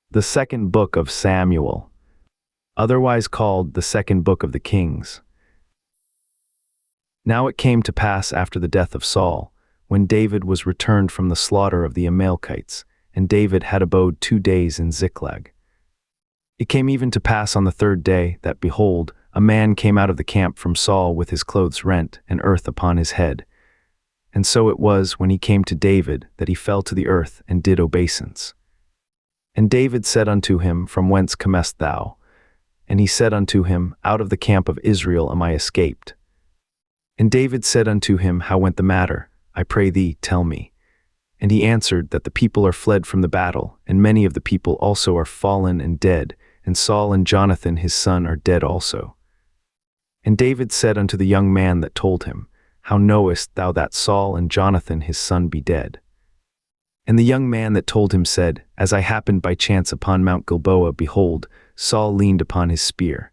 The second book of Samuel, otherwise called the second book of the Kings. Now it came to pass after the death of Saul, when David was returned from the slaughter of the Amalekites, and David had abode 2 days in Ziklag. It came even to pass on the 3rd day that, behold, a man came out of the camp from Saul with his clothes rent and earth upon his head. And so it was, when he came to David, that he fell to the earth and did obeisance. And David said unto him, From whence comest thou? And he said unto him, Out of the camp of Israel am I escaped. And David said unto him, How went the matter? I pray thee, tell me. And he answered, That the people are fled from the battle, and many of the people also are fallen and dead, and Saul and Jonathan his son are dead also. And David said unto the young man that told him, How knowest thou that Saul and Jonathan his son be dead? And the young man that told him said, As I happened by chance upon Mount Gilboa, behold, Saul leaned upon his spear.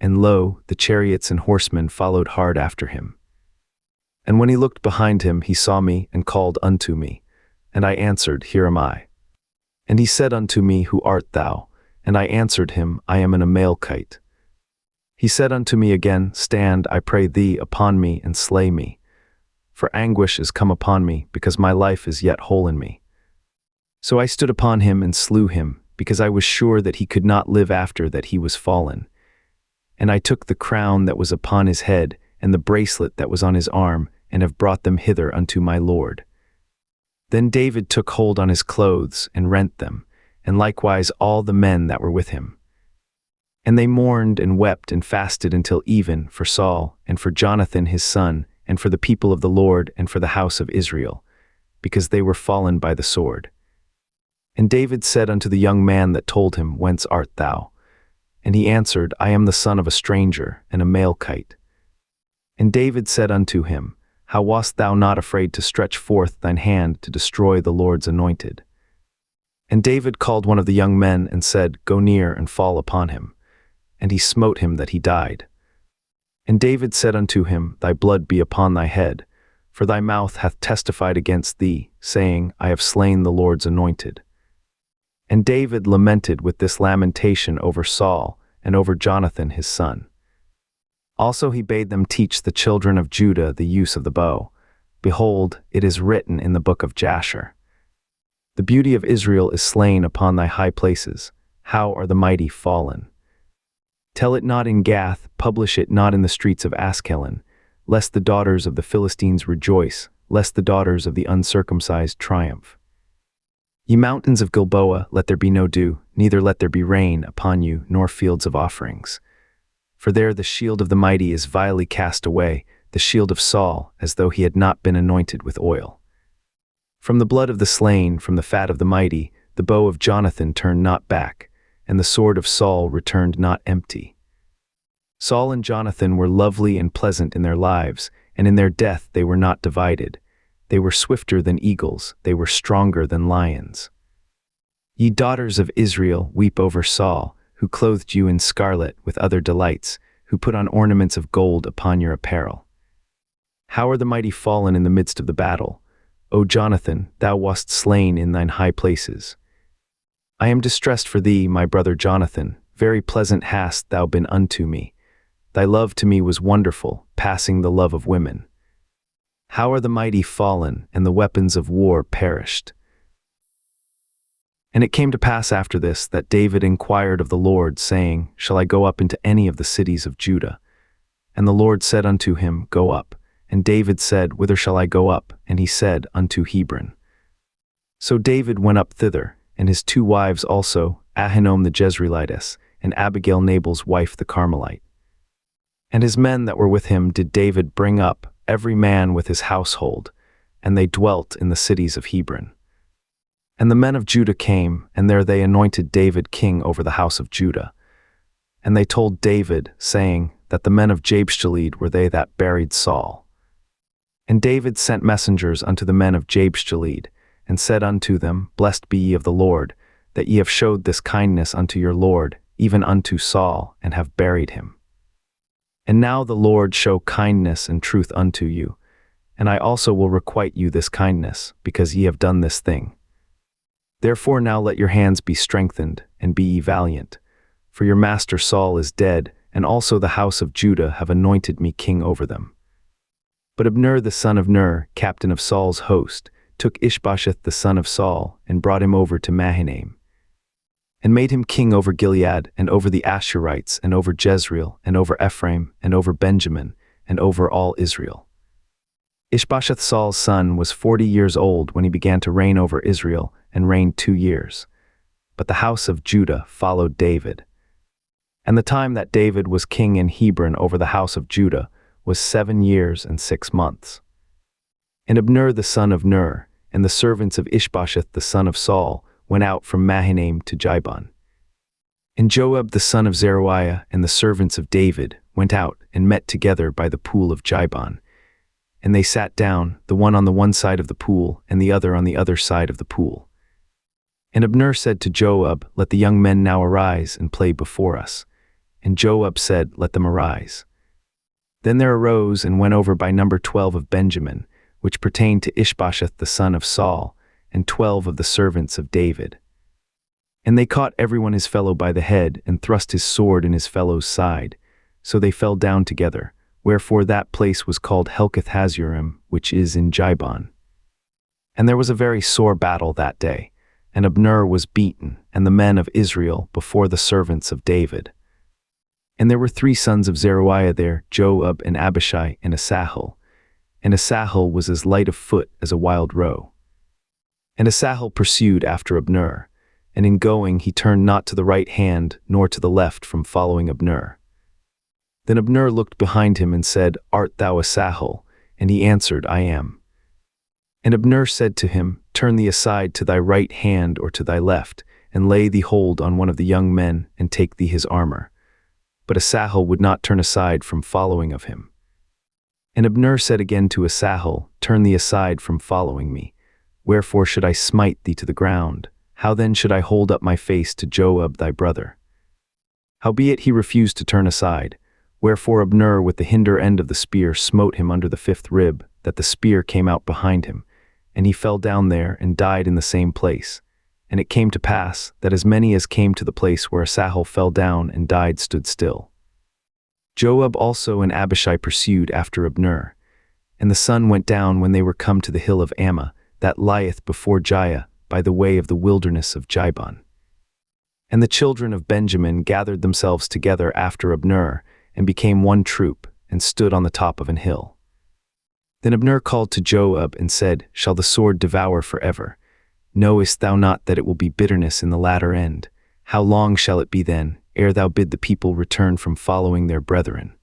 And lo, the chariots and horsemen followed hard after him. And when he looked behind him, he saw me, and called unto me. And I answered, Here am I. And he said unto me, Who art thou? And I answered him, I am an Amalekite. He said unto me again, Stand, I pray thee, upon me, and slay me. For anguish is come upon me, because my life is yet whole in me. So I stood upon him and slew him, because I was sure that he could not live after that he was fallen. And I took the crown that was upon his head, and the bracelet that was on his arm, and have brought them hither unto my Lord. Then David took hold on his clothes, and rent them, and likewise all the men that were with him. And they mourned and wept and fasted until even for Saul, and for Jonathan his son, and for the people of the Lord, and for the house of Israel, because they were fallen by the sword. And David said unto the young man that told him, Whence art thou? And he answered, I am the son of a stranger, an Amalekite. And David said unto him, How wast thou not afraid to stretch forth thine hand to destroy the Lord's anointed? And David called one of the young men, and said, Go near and fall upon him. And he smote him that he died. And David said unto him, Thy blood be upon thy head, for thy mouth hath testified against thee, saying, I have slain the Lord's anointed. And David lamented with this lamentation over Saul, and over Jonathan his son. Also he bade them teach the children of Judah the use of the bow. Behold, it is written in the book of Jasher. The beauty of Israel is slain upon thy high places. How are the mighty fallen? Tell it not in Gath, publish it not in the streets of Askelon, lest the daughters of the Philistines rejoice, lest the daughters of the uncircumcised triumph. Ye mountains of Gilboa, let there be no dew, neither let there be rain upon you, nor fields of offerings. For there the shield of the mighty is vilely cast away, the shield of Saul, as though he had not been anointed with oil. From the blood of the slain, from the fat of the mighty, the bow of Jonathan turned not back, and the sword of Saul returned not empty. Saul and Jonathan were lovely and pleasant in their lives, and in their death they were not divided. They were swifter than eagles, they were stronger than lions. Ye daughters of Israel, weep over Saul, who clothed you in scarlet with other delights, who put on ornaments of gold upon your apparel. How are the mighty fallen in the midst of the battle? O Jonathan, thou wast slain in thine high places. I am distressed for thee, my brother Jonathan, very pleasant hast thou been unto me. Thy love to me was wonderful, passing the love of women. How are the mighty fallen, and the weapons of war perished? And it came to pass after this, that David inquired of the Lord, saying, Shall I go up into any of the cities of Judah? And the Lord said unto him, Go up. And David said, Whither shall I go up? And he said, Unto Hebron. So David went up thither, and his 2 wives also, Ahinoam the Jezreelitess, and Abigail Nabal's wife the Carmelite. And his men that were with him did David bring up, every man with his household, and they dwelt in the cities of Hebron. And the men of Judah came, and there they anointed David king over the house of Judah. And they told David, saying, that the men of Jabeshgilead were they that buried Saul. And David sent messengers unto the men of Jabeshgilead, and said unto them, Blessed be ye of the Lord, that ye have showed this kindness unto your Lord, even unto Saul, and have buried him. And now the Lord show kindness and truth unto you, and I also will requite you this kindness, because ye have done this thing. Therefore now let your hands be strengthened, and be ye valiant. For your master Saul is dead, and also the house of Judah have anointed me king over them. But Abner the son of Ner, captain of Saul's host, took Ishbosheth the son of Saul, and brought him over to Mahanaim, and made him king over Gilead, and over the Ashurites, and over Jezreel, and over Ephraim, and over Benjamin, and over all Israel. Ishbosheth Saul's son was 40 years old when he began to reign over Israel, and reigned 2 years. But the house of Judah followed David. And the time that David was king in Hebron over the house of Judah was 7 years and 6 months. And Abner the son of Ner, and the servants of Ishbosheth the son of Saul, went out from Mahanaim to Jibon. And Joab the son of Zeruiah and the servants of David went out and met together by the pool of Jibon. And they sat down, the one on the one side of the pool, and the other on the other side of the pool. And Abner said to Joab, Let the young men now arise and play before us. And Joab said, Let them arise. Then there arose and went over by number 12 of Benjamin, which pertained to Ishbosheth the son of Saul, and 12 of the servants of David. And they caught everyone his fellow by the head, and thrust his sword in his fellow's side. So they fell down together, wherefore that place was called Helkath Hazurim, which is in Jibon. And there was a very sore battle that day, and Abner was beaten, and the men of Israel before the servants of David. And there were 3 sons of Zeruiah there, Joab and Abishai and Asahel. And Asahel was as light of foot as a wild roe. And Asahel pursued after Abner, and in going he turned not to the right hand nor to the left from following Abner. Then Abner looked behind him and said, Art thou Asahel? And he answered, I am. And Abner said to him, Turn thee aside to thy right hand or to thy left, and lay thee hold on one of the young men, and take thee his armor. But Asahel would not turn aside from following of him. And Abner said again to Asahel, Turn thee aside from following me. Wherefore should I smite thee to the ground? How then should I hold up my face to Joab thy brother? Howbeit he refused to turn aside. Wherefore Abner with the hinder end of the spear smote him under the 5th rib, that the spear came out behind him, and he fell down there and died in the same place. And it came to pass that as many as came to the place where Asahel fell down and died stood still. Joab also and Abishai pursued after Abner. And the sun went down when they were come to the hill of Ammah, that lieth before Giah, by the way of the wilderness of Jibon. And the children of Benjamin gathered themselves together after Abner, and became one troop, and stood on the top of an hill. Then Abner called to Joab and said, Shall the sword devour forever? Knowest thou not that it will be bitterness in the latter end? How long shall it be then, ere thou bid the people return from following their brethren?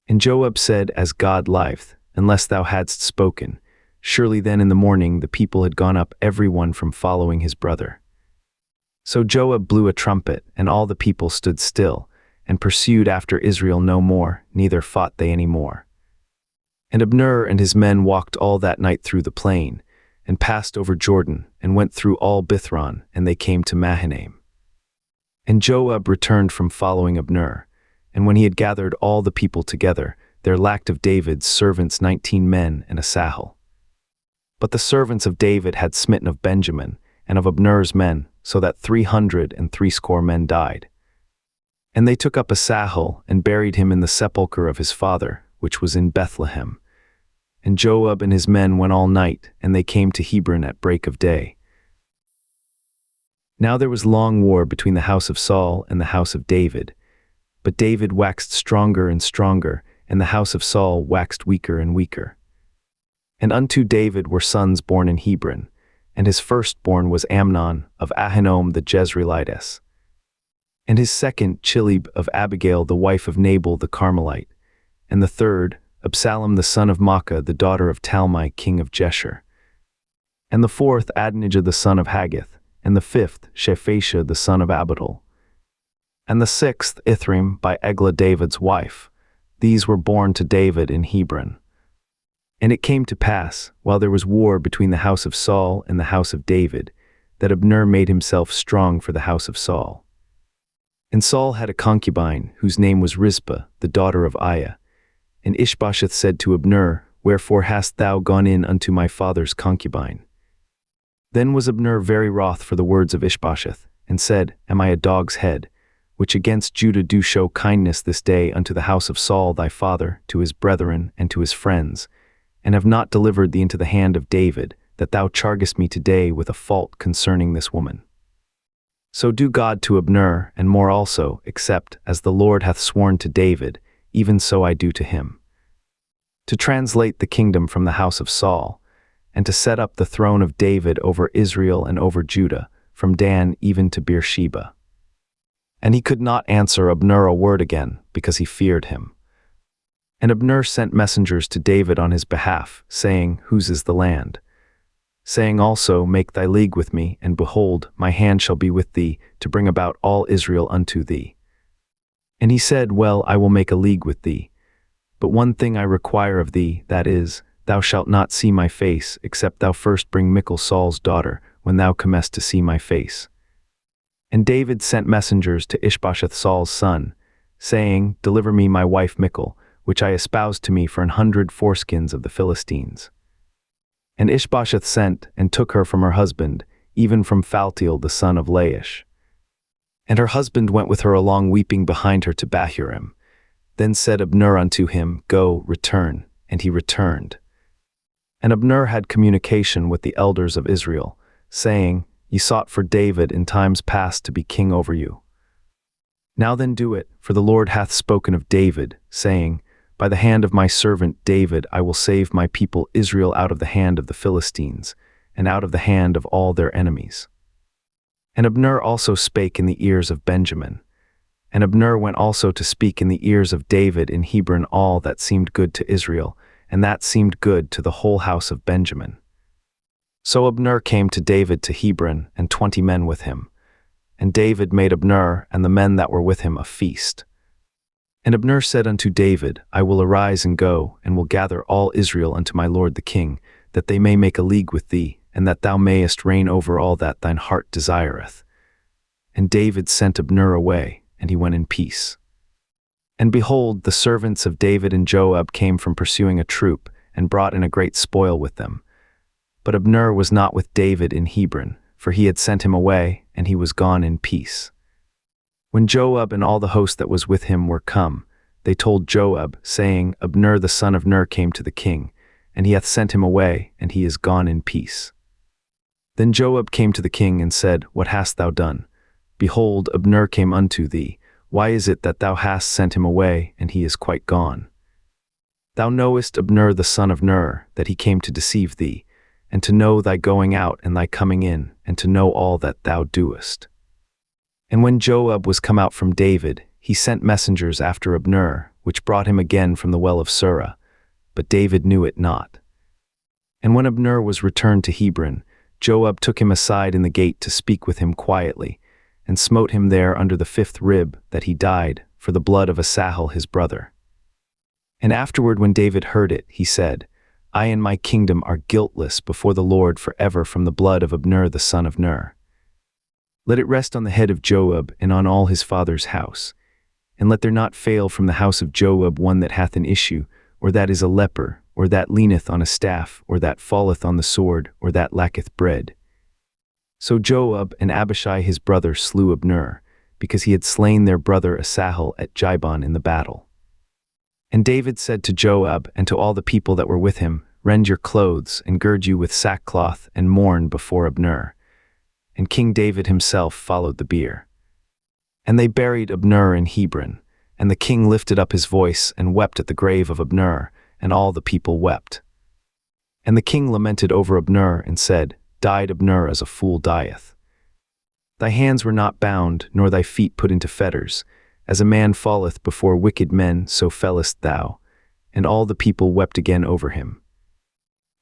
And Joab said, As God liveth, unless thou hadst spoken, surely then in the morning the people had gone up every one from following his brother. So Joab blew a trumpet, and all the people stood still, and pursued after Israel no more, neither fought they any more. And Abner and his men walked all that night through the plain, and passed over Jordan, and went through all Bithron, and they came to Mahanaim. And Joab returned from following Abner, and when he had gathered all the people together, there lacked of David's servants 19 men and Asahel. But the servants of David had smitten of Benjamin, and of Abner's men, so that 360 men died. And they took up Asahel, and buried him in the sepulchre of his father, which was in Bethlehem. And Joab and his men went all night, and they came to Hebron at break of day. Now there was long war between the house of Saul and the house of David. But David waxed stronger and stronger, and the house of Saul waxed weaker and weaker. And unto David were sons born in Hebron, and his firstborn was Amnon of Ahinoam the Jezreelitess, and his second Chilib of Abigail the wife of Nabal the Carmelite, and the third Absalom the son of Maacah the daughter of Talmai king of Geshur, and the fourth Adonijah the son of Haggith, and the 5th Shephatiah the son of Abital, and the 6th Ithrim by Eglah David's wife. These were born to David in Hebron. And it came to pass, while there was war between the house of Saul and the house of David, that Abner made himself strong for the house of Saul. And Saul had a concubine, whose name was Rizpah, the daughter of Aiah. And Ishbosheth said to Abner, Wherefore hast thou gone in unto my father's concubine? Then was Abner very wroth for the words of Ishbosheth, and said, Am I a dog's head, which against Judah do show kindness this day unto the house of Saul thy father, to his brethren, and to his friends, and have not delivered thee into the hand of David, that thou chargest me today with a fault concerning this woman? So do God to Abner, and more also, except, as the Lord hath sworn to David, even so I do to him. To translate the kingdom from the house of Saul, and to set up the throne of David over Israel and over Judah, from Dan even to Beersheba. And he could not answer Abner a word again, because he feared him. And Abner sent messengers to David on his behalf, saying, Whose is the land? Saying also, Make thy league with me, and behold, my hand shall be with thee, to bring about all Israel unto thee. And he said, Well, I will make a league with thee. But one thing I require of thee, that is, thou shalt not see my face, except thou first bring Michal Saul's daughter, when thou comest to see my face. And David sent messengers to Ishbosheth Saul's son, saying, Deliver me my wife Michal, which I espoused to me for 100 foreskins of the Philistines. And Ishbosheth sent, and took her from her husband, even from Phaltiel the son of Laish. And her husband went with her along weeping behind her to Bahurim. Then said Abner unto him, Go, return. And he returned. And Abner had communication with the elders of Israel, saying, Ye sought for David in times past to be king over you. Now then do it, for the Lord hath spoken of David, saying, By the hand of my servant David I will save my people Israel out of the hand of the Philistines, and out of the hand of all their enemies. And Abner also spake in the ears of Benjamin. And Abner went also to speak in the ears of David in Hebron all that seemed good to Israel, and that seemed good to the whole house of Benjamin. So Abner came to David to Hebron, and 20 men with him. And David made Abner and the men that were with him a feast. And Abner said unto David, I will arise and go, and will gather all Israel unto my lord the king, that they may make a league with thee, and that thou mayest reign over all that thine heart desireth. And David sent Abner away, and he went in peace. And behold, the servants of David and Joab came from pursuing a troop, and brought in a great spoil with them. But Abner was not with David in Hebron, for he had sent him away, and he was gone in peace. When Joab and all the host that was with him were come, they told Joab, saying, Abner the son of Ner came to the king, and he hath sent him away, and he is gone in peace. Then Joab came to the king and said, What hast thou done? Behold, Abner came unto thee. Why is it that thou hast sent him away, and he is quite gone? Thou knowest Abner the son of Ner, that he came to deceive thee, and to know thy going out and thy coming in, and to know all that thou doest. And when Joab was come out from David, he sent messengers after Abner, which brought him again from the well of Sura, but David knew it not. And when Abner was returned to Hebron, Joab took him aside in the gate to speak with him quietly, and smote him there under the 5th rib, that he died, for the blood of Asahel his brother. And afterward when David heard it, he said, I and my kingdom are guiltless before the Lord forever from the blood of Abner the son of Ner. Let it rest on the head of Joab and on all his father's house, and let there not fail from the house of Joab one that hath an issue, or that is a leper, or that leaneth on a staff, or that falleth on the sword, or that lacketh bread. So Joab and Abishai his brother slew Abner, because he had slain their brother Asahel at Gibon in the battle. And David said to Joab and to all the people that were with him, Rend your clothes, and gird you with sackcloth, and mourn before Abner. And King David himself followed the bier. And they buried Abner in Hebron, and the king lifted up his voice and wept at the grave of Abner, and all the people wept. And the king lamented over Abner and said, Died Abner as a fool dieth. Thy hands were not bound, nor thy feet put into fetters. As a man falleth before wicked men, so fellest thou. And all the people wept again over him.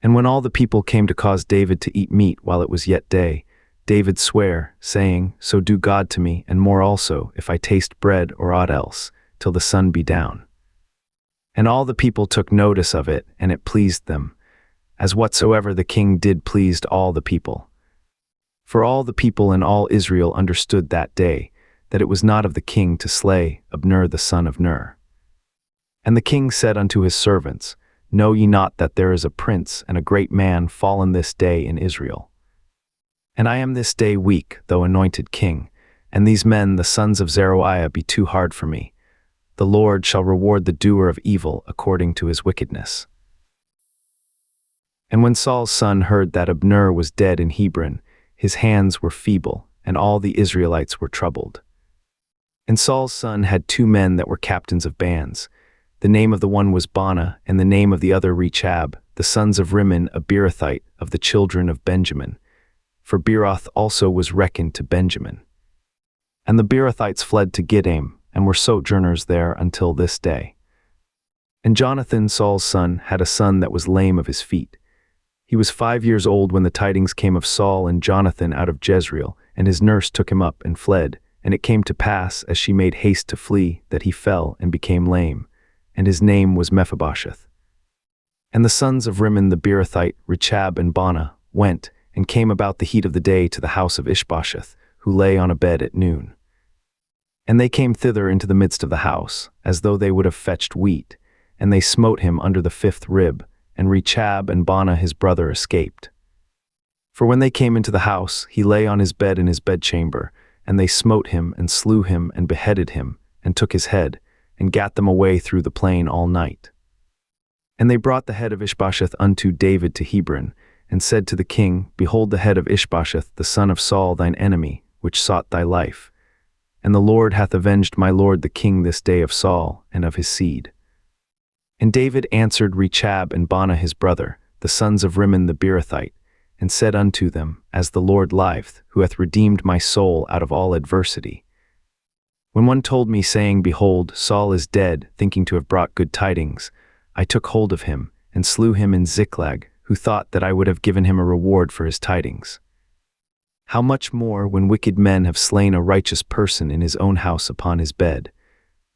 And when all the people came to cause David to eat meat while it was yet day, David sware, saying, So do God to me, and more also, if I taste bread or aught else, till the sun be down. And all the people took notice of it, and it pleased them, as whatsoever the king did pleased all the people. For all the people and all Israel understood that day, that it was not of the king to slay Abner the son of Ner. And the king said unto his servants, Know ye not that there is a prince and a great man fallen this day in Israel? And I am this day weak, though anointed king, and these men, the sons of Zeruiah, be too hard for me. The Lord shall reward the doer of evil according to his wickedness." And when Saul's son heard that Abner was dead in Hebron, his hands were feeble, and all the Israelites were troubled. And Saul's son had 2 men that were captains of bands. The name of the one was Baanah, and the name of the other Rechab, the sons of Rimmon, a Beerothite, of the children of Benjamin. For Beeroth also was reckoned to Benjamin. And the Beerothites fled to Gidam, and were sojourners there until this day. And Jonathan, Saul's son, had a son that was lame of his feet. He was 5 years old when the tidings came of Saul and Jonathan out of Jezreel, and his nurse took him up and fled. And it came to pass, as she made haste to flee, that he fell and became lame, and his name was Mephibosheth. And the sons of Rimmon the Beerothite, Rechab and Baanah, went, and came about the heat of the day to the house of Ishbosheth, who lay on a bed at noon. And they came thither into the midst of the house, as though they would have fetched wheat, and they smote him under the 5th rib, and Rechab and Baanah his brother escaped. For when they came into the house, he lay on his bed in his bedchamber, and they smote him, and slew him, and beheaded him, and took his head, and gat them away through the plain all night. And they brought the head of Ishbosheth unto David to Hebron, and said to the king, Behold the head of Ishbosheth, the son of Saul thine enemy, which sought thy life. And the Lord hath avenged my lord the king this day of Saul, and of his seed. And David answered Rechab and Baanah his brother, the sons of Rimmon the Beerothite, and said unto them, As the Lord liveth, who hath redeemed my soul out of all adversity. When one told me, saying, Behold, Saul is dead, thinking to have brought good tidings, I took hold of him, and slew him in Ziklag, who thought that I would have given him a reward for his tidings. How much more, when wicked men have slain a righteous person in his own house upon his bed?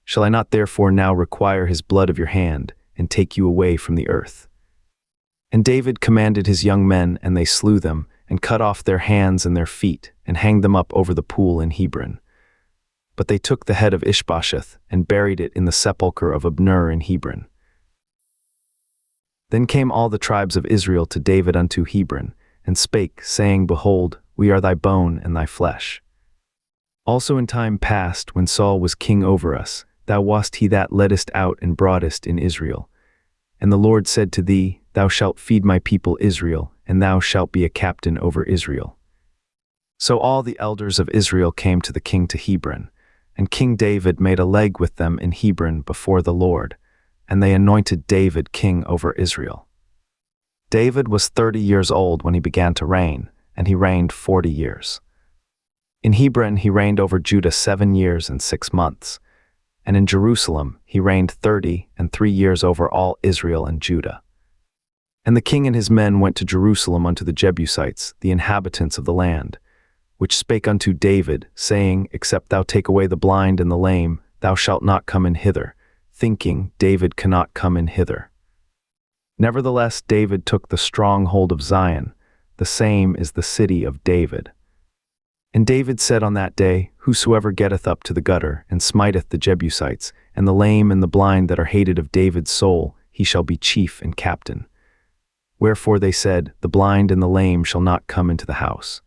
Shall I not therefore now require his blood of your hand, and take you away from the earth? And David commanded his young men, and they slew them, and cut off their hands and their feet, and hanged them up over the pool in Hebron. But they took the head of Ishbosheth, and buried it in the sepulchre of Abner in Hebron. Then came all the tribes of Israel to David unto Hebron, and spake, saying, Behold, we are thy bone and thy flesh. Also in time past, when Saul was king over us, thou wast he that leddest out and broughtest in Israel. And the Lord said to thee, Thou shalt feed my people Israel, and thou shalt be a captain over Israel. So all the elders of Israel came to the king to Hebron, and King David made a leg with them in Hebron before the Lord, and they anointed David king over Israel. David was 30 years old when he began to reign, and he reigned 40 years. In Hebron he reigned over Judah 7 years and 6 months, and in Jerusalem he reigned 30 years over all Israel and Judah. And the king and his men went to Jerusalem unto the Jebusites, the inhabitants of the land, which spake unto David, saying, Except thou take away the blind and the lame, thou shalt not come in hither, thinking, David cannot come in hither. Nevertheless David took the stronghold of Zion, the same is the city of David. And David said on that day, Whosoever getteth up to the gutter, and smiteth the Jebusites, and the lame and the blind that are hated of David's soul, he shall be chief and captain. Wherefore they said, The blind and the lame shall not come into the house.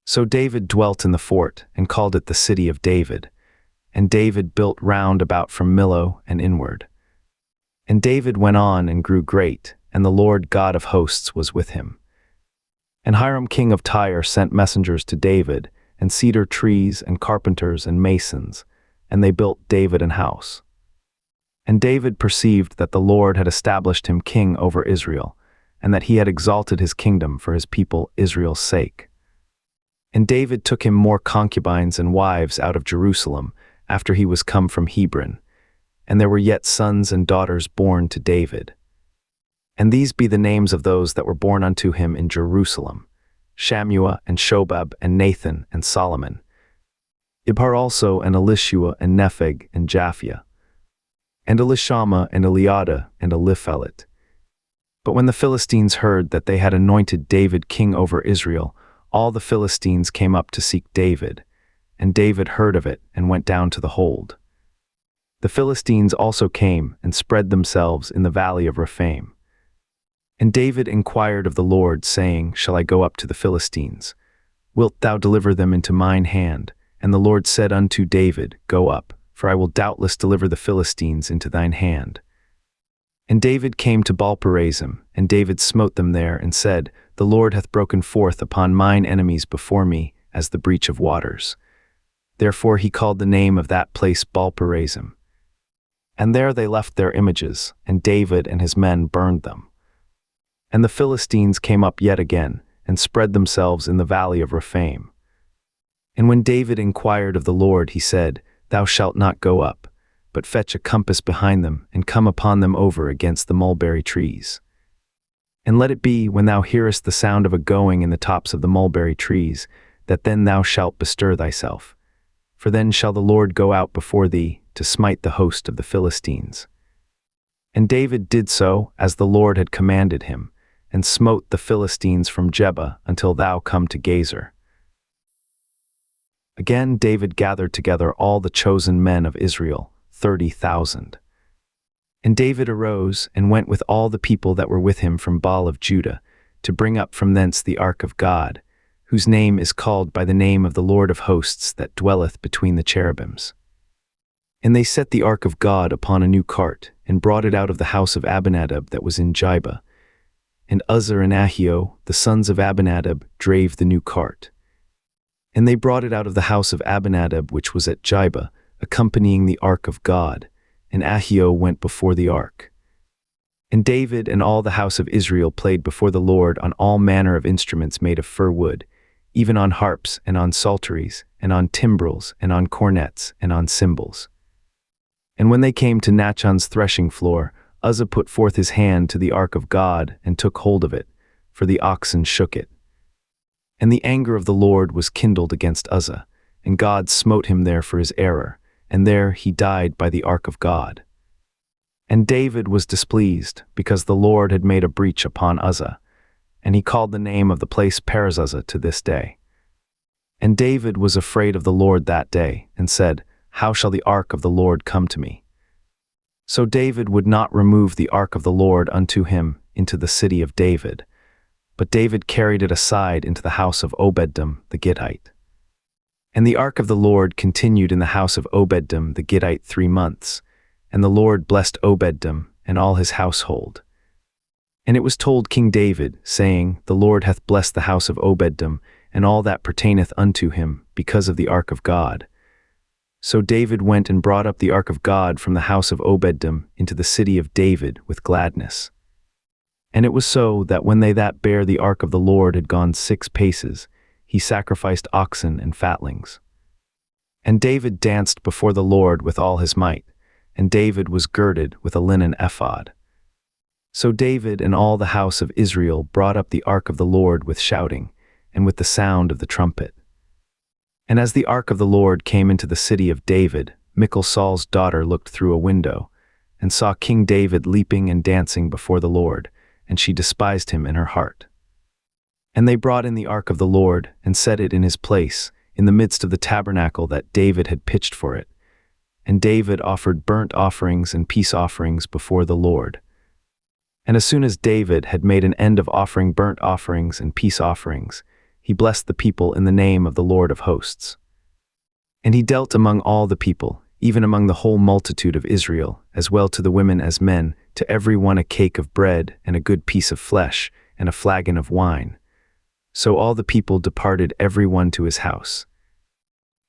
So David dwelt in the fort, and called it the city of David. And David built round about from Millo and inward. And David went on and grew great, and the Lord God of hosts was with him. And Hiram king of Tyre sent messengers to David, and cedar trees, and carpenters, and masons, and they built David an house. And David perceived that the Lord had established him king over Israel, and that he had exalted his kingdom for his people Israel's sake. And David took him more concubines and wives out of Jerusalem, after he was come from Hebron, and there were yet sons and daughters born to David. And these be the names of those that were born unto him in Jerusalem: Shammua and Shobab and Nathan and Solomon, Ibhar also and Elishua and Nepheg and Japhia, and Elishama and Eliada and Eliphelet. But when the Philistines heard that they had anointed David king over Israel, all the Philistines came up to seek David, and David heard of it and went down to the hold. The Philistines also came and spread themselves in the valley of Rephaim. And David inquired of the Lord, saying, Shall I go up to the Philistines? wilt thou deliver them into mine hand? And the Lord said unto David, Go up, for I will doubtless deliver the Philistines into thine hand. And David came to Baal-perazim, and David smote them there, and said, The Lord hath broken forth upon mine enemies before me, as the breach of waters. Therefore he called the name of that place Baal-perazim. And there they left their images, and David and his men burned them. And the Philistines came up yet again, and spread themselves in the valley of Rephaim. And when David inquired of the Lord, he said, Thou shalt not go up, but fetch a compass behind them, and come upon them over against the mulberry trees. And let it be, when thou hearest the sound of a going in the tops of the mulberry trees, that then thou shalt bestir thyself. For then shall the Lord go out before thee, to smite the host of the Philistines. And David did so, as the Lord had commanded him, and smote the Philistines from Jebah until thou come to Gazer. Again David gathered together all the chosen men of Israel, 30,000. And David arose, and went with all the people that were with him from Baal of Judah, to bring up from thence the ark of God, whose name is called by the name of the Lord of hosts that dwelleth between the cherubims. And they set the ark of God upon a new cart, and brought it out of the house of Abinadab that was in Jibah. And Uzzah and Ahio, the sons of Abinadab, drave the new cart. And they brought it out of the house of Abinadab which was at Jibah, accompanying the ark of God, and Ahio went before the ark. And David and all the house of Israel played before the Lord on all manner of instruments made of fir wood, even on harps, and on psalteries, and on timbrels, and on cornets, and on cymbals. And when they came to Nachon's threshing floor, Uzzah put forth his hand to the ark of God, and took hold of it, for the oxen shook it. And the anger of the Lord was kindled against Uzzah, and God smote him there for his error, and there he died by the ark of God. And David was displeased, because the Lord had made a breach upon Uzzah, and he called the name of the place Perez-Uzzah to this day. And David was afraid of the Lord that day, and said, How shall the ark of the Lord come to me? So David would not remove the ark of the Lord unto him into the city of David, but David carried it aside into the house of Obed-edom the Gittite. And the ark of the Lord continued in the house of Obed-edom the Gittite 3 months, and the Lord blessed Obed-edom and all his household. And it was told King David, saying, The Lord hath blessed the house of Obed-edom and all that pertaineth unto him, because of the ark of God. So David went and brought up the ark of God from the house of Obed-edom into the city of David with gladness. And it was so that when they that bare the ark of the Lord had gone 6 paces, he sacrificed oxen and fatlings. And David danced before the Lord with all his might, and David was girded with a linen ephod. So David and all the house of Israel brought up the ark of the Lord with shouting, and with the sound of the trumpet. And as the ark of the Lord came into the city of David, Michal Saul's daughter looked through a window, and saw King David leaping and dancing before the Lord, and she despised him in her heart. And they brought in the ark of the Lord, and set it in his place, in the midst of the tabernacle that David had pitched for it. And David offered burnt offerings and peace offerings before the Lord. And as soon as David had made an end of offering burnt offerings and peace offerings, he blessed the people in the name of the Lord of hosts. And he dealt among all the people, even among the whole multitude of Israel, as well to the women as men, to every one a cake of bread, and a good piece of flesh, and a flagon of wine. So all the people departed every one to his house.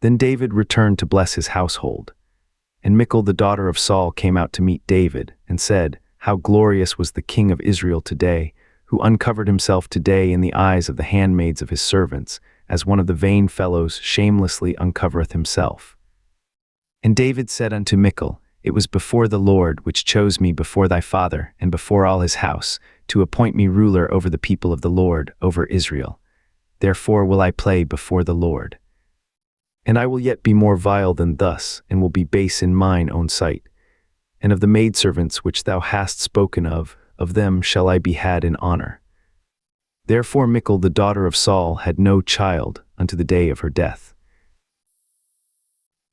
Then David returned to bless his household. And Michal the daughter of Saul came out to meet David, and said, How glorious was the king of Israel today, who uncovered himself today in the eyes of the handmaids of his servants, as one of the vain fellows shamelessly uncovereth himself. And David said unto Michal, It was before the Lord which chose me before thy father, and before all his house, to appoint me ruler over the people of the Lord, over Israel. Therefore will I play before the Lord. And I will yet be more vile than thus, and will be base in mine own sight. And of the maidservants which thou hast spoken of them shall I be had in honor. Therefore Michal the daughter of Saul had no child unto the day of her death.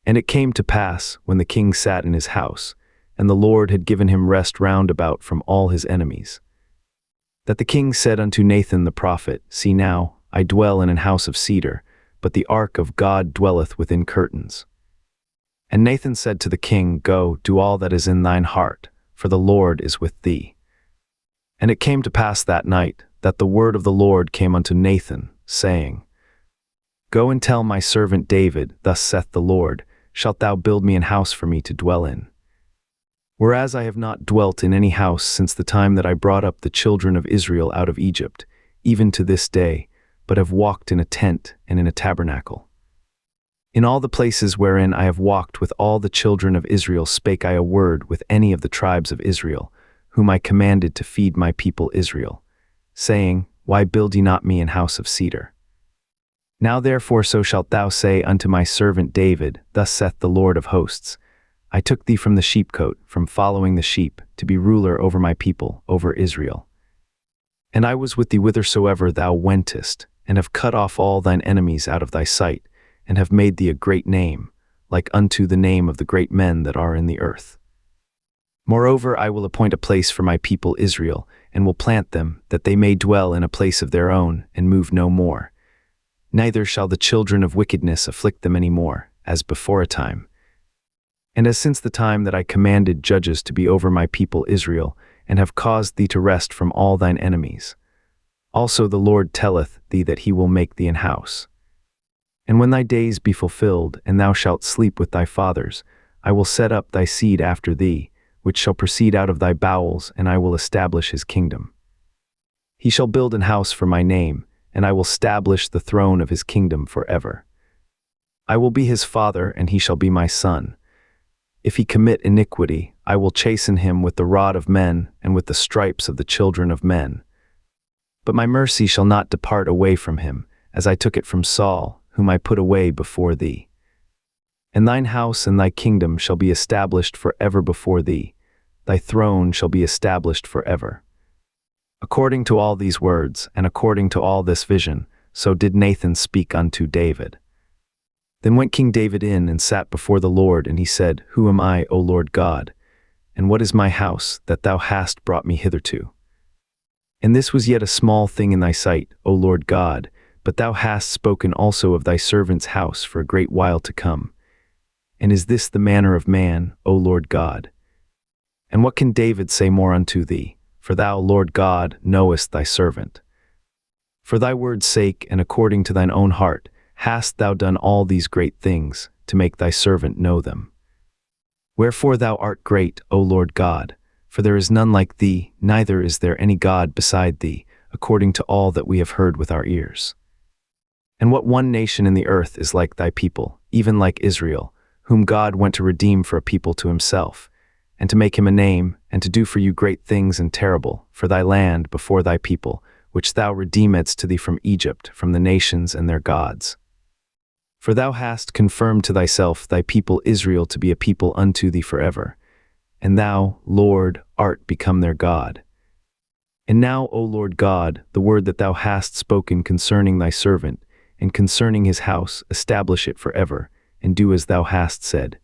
And it came to pass, when the king sat in his house, and the Lord had given him rest round about from all his enemies, that the king said unto Nathan the prophet, See now, I dwell in an house of cedar, but the ark of God dwelleth within curtains. And Nathan said to the king, Go, do all that is in thine heart, for the Lord is with thee. And it came to pass that night, that the word of the Lord came unto Nathan, saying, Go and tell my servant David, Thus saith the Lord, Shalt thou build me an house for me to dwell in? Whereas I have not dwelt in any house since the time that I brought up the children of Israel out of Egypt, even to this day, but have walked in a tent and in a tabernacle. In all the places wherein I have walked with all the children of Israel spake I a word with any of the tribes of Israel, whom I commanded to feed my people Israel, saying, Why build ye not me an house of cedar? Now therefore so shalt thou say unto my servant David, Thus saith the Lord of hosts, I took thee from the sheepcote, from following the sheep, to be ruler over my people, over Israel. And I was with thee whithersoever thou wentest, and have cut off all thine enemies out of thy sight, and have made thee a great name, like unto the name of the great men that are in the earth. Moreover, I will appoint a place for my people Israel, and will plant them, that they may dwell in a place of their own, and move no more. Neither shall the children of wickedness afflict them any more, as before a time. And as since the time that I commanded judges to be over my people Israel, and have caused thee to rest from all thine enemies. Also the Lord telleth thee that he will make thee an house. And when thy days be fulfilled, and thou shalt sleep with thy fathers, I will set up thy seed after thee, which shall proceed out of thy bowels, and I will establish his kingdom. He shall build an house for my name, and I will establish the throne of his kingdom forever. I will be his father, and he shall be my son. If he commit iniquity, I will chasten him with the rod of men, and with the stripes of the children of men. But my mercy shall not depart away from him, as I took it from Saul, whom I put away before thee. And thine house and thy kingdom shall be established forever before thee. Thy throne shall be established forever. According to all these words, and according to all this vision, so did Nathan speak unto David. Then went King David in and sat before the Lord, and he said, Who am I, O Lord God? And what is my house, that thou hast brought me hitherto? And this was yet a small thing in thy sight, O Lord God, but thou hast spoken also of thy servant's house for a great while to come. And is this the manner of man, O Lord God? And what can David say more unto thee? For thou, Lord God, knowest thy servant. For thy word's sake, and according to thine own heart, hast thou done all these great things, to make thy servant know them. Wherefore thou art great, O Lord God, for there is none like thee, neither is there any God beside thee, according to all that we have heard with our ears. And what one nation in the earth is like thy people, even like Israel, whom God went to redeem for a people to himself, and to make him a name, and to do for you great things and terrible, for thy land before thy people, which thou redeemedst to thee from Egypt, from the nations and their gods. For thou hast confirmed to thyself thy people Israel to be a people unto thee forever, and thou, Lord, art become their God. And now, O Lord God, the word that thou hast spoken concerning thy servant, and concerning his house, establish it forever, and do as thou hast said.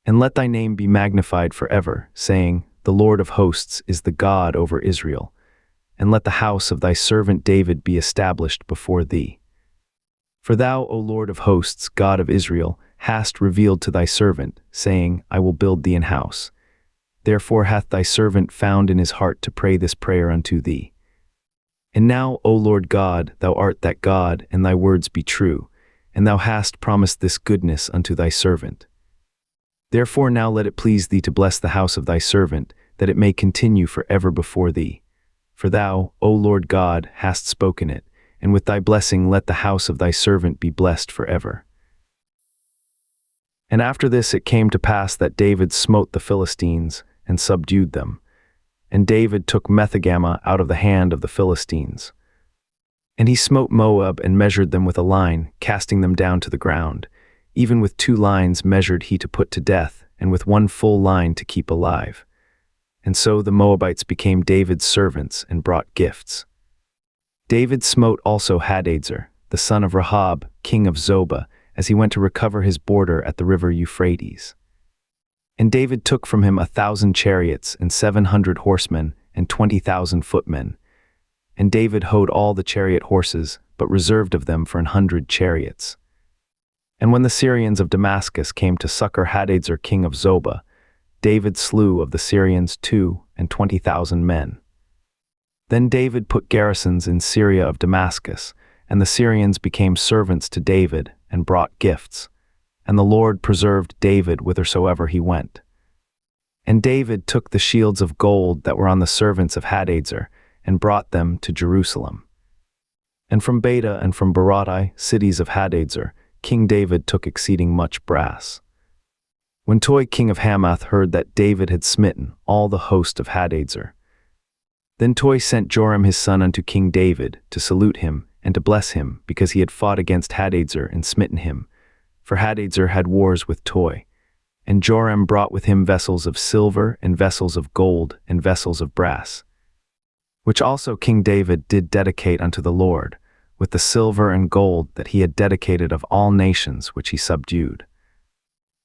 And let thy name be magnified forever, saying, The Lord of hosts is the God over Israel. And let the house of thy servant David be established before thee. For thou, O Lord of hosts, God of Israel, hast revealed to thy servant, saying, I will build thee an house. Therefore hath thy servant found in his heart to pray this prayer unto thee. And now, O Lord God, thou art that God, and thy words be true, and thou hast promised this goodness unto thy servant. Therefore now let it please thee to bless the house of thy servant, that it may continue forever before thee. For thou, O Lord God, hast spoken it, and with thy blessing let the house of thy servant be blessed forever. And after this it came to pass that David smote the Philistines, and subdued them. And David took Methegama out of the hand of the Philistines. And he smote Moab and measured them with a line, casting them down to the ground. Even with 2 lines measured he to put to death, and with 1 full line to keep alive. And so the Moabites became David's servants and brought gifts. David smote also Hadadezer, the son of Rahab, king of Zobah, as he went to recover his border at the river Euphrates. And David took from him 1,000 chariots and 700 horsemen and 20,000 footmen. and David houghed all the chariot horses, but reserved of them for 100 chariots. And when the Syrians of Damascus came to succor Hadadezer king of Zobah, David slew of the Syrians 22,000 men. Then David put garrisons in Syria of Damascus, and the Syrians became servants to David and brought gifts. And the Lord preserved David whithersoever he went. And David took the shields of gold that were on the servants of Hadadezer, and brought them to Jerusalem. And from Beta and from Baradai, cities of Hadadezer, King David took exceeding much brass. When Toi king of Hamath heard that David had smitten all the host of Hadadezer, then Toi sent Joram his son unto King David to salute him and to bless him, because he had fought against Hadadezer and smitten him. For Hadadezer had wars with Toi. And Joram brought with him vessels of silver and vessels of gold and vessels of brass, which also King David did dedicate unto the Lord, with the silver and gold that he had dedicated of all nations which he subdued,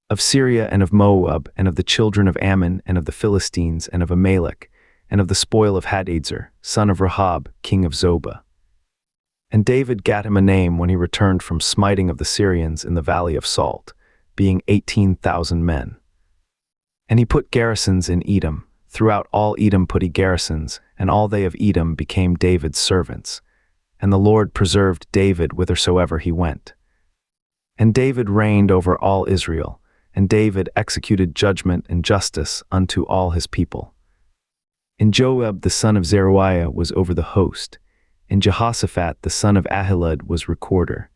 of Syria and of Moab and of the children of Ammon and of the Philistines and of Amalek, and of the spoil of Hadadezer, son of Rehob, king of Zobah. And David gat him a name when he returned from smiting of the Syrians in the valley of Salt, being 18,000 men. And he put garrisons in Edom. Throughout all Edom put he garrisons, and all they of Edom became David's servants. And the Lord preserved David whithersoever he went. And David reigned over all Israel, and David executed judgment and justice unto all his people. And Joab the son of Zeruiah was over the host, and Jehoshaphat the son of Ahilud was recorder.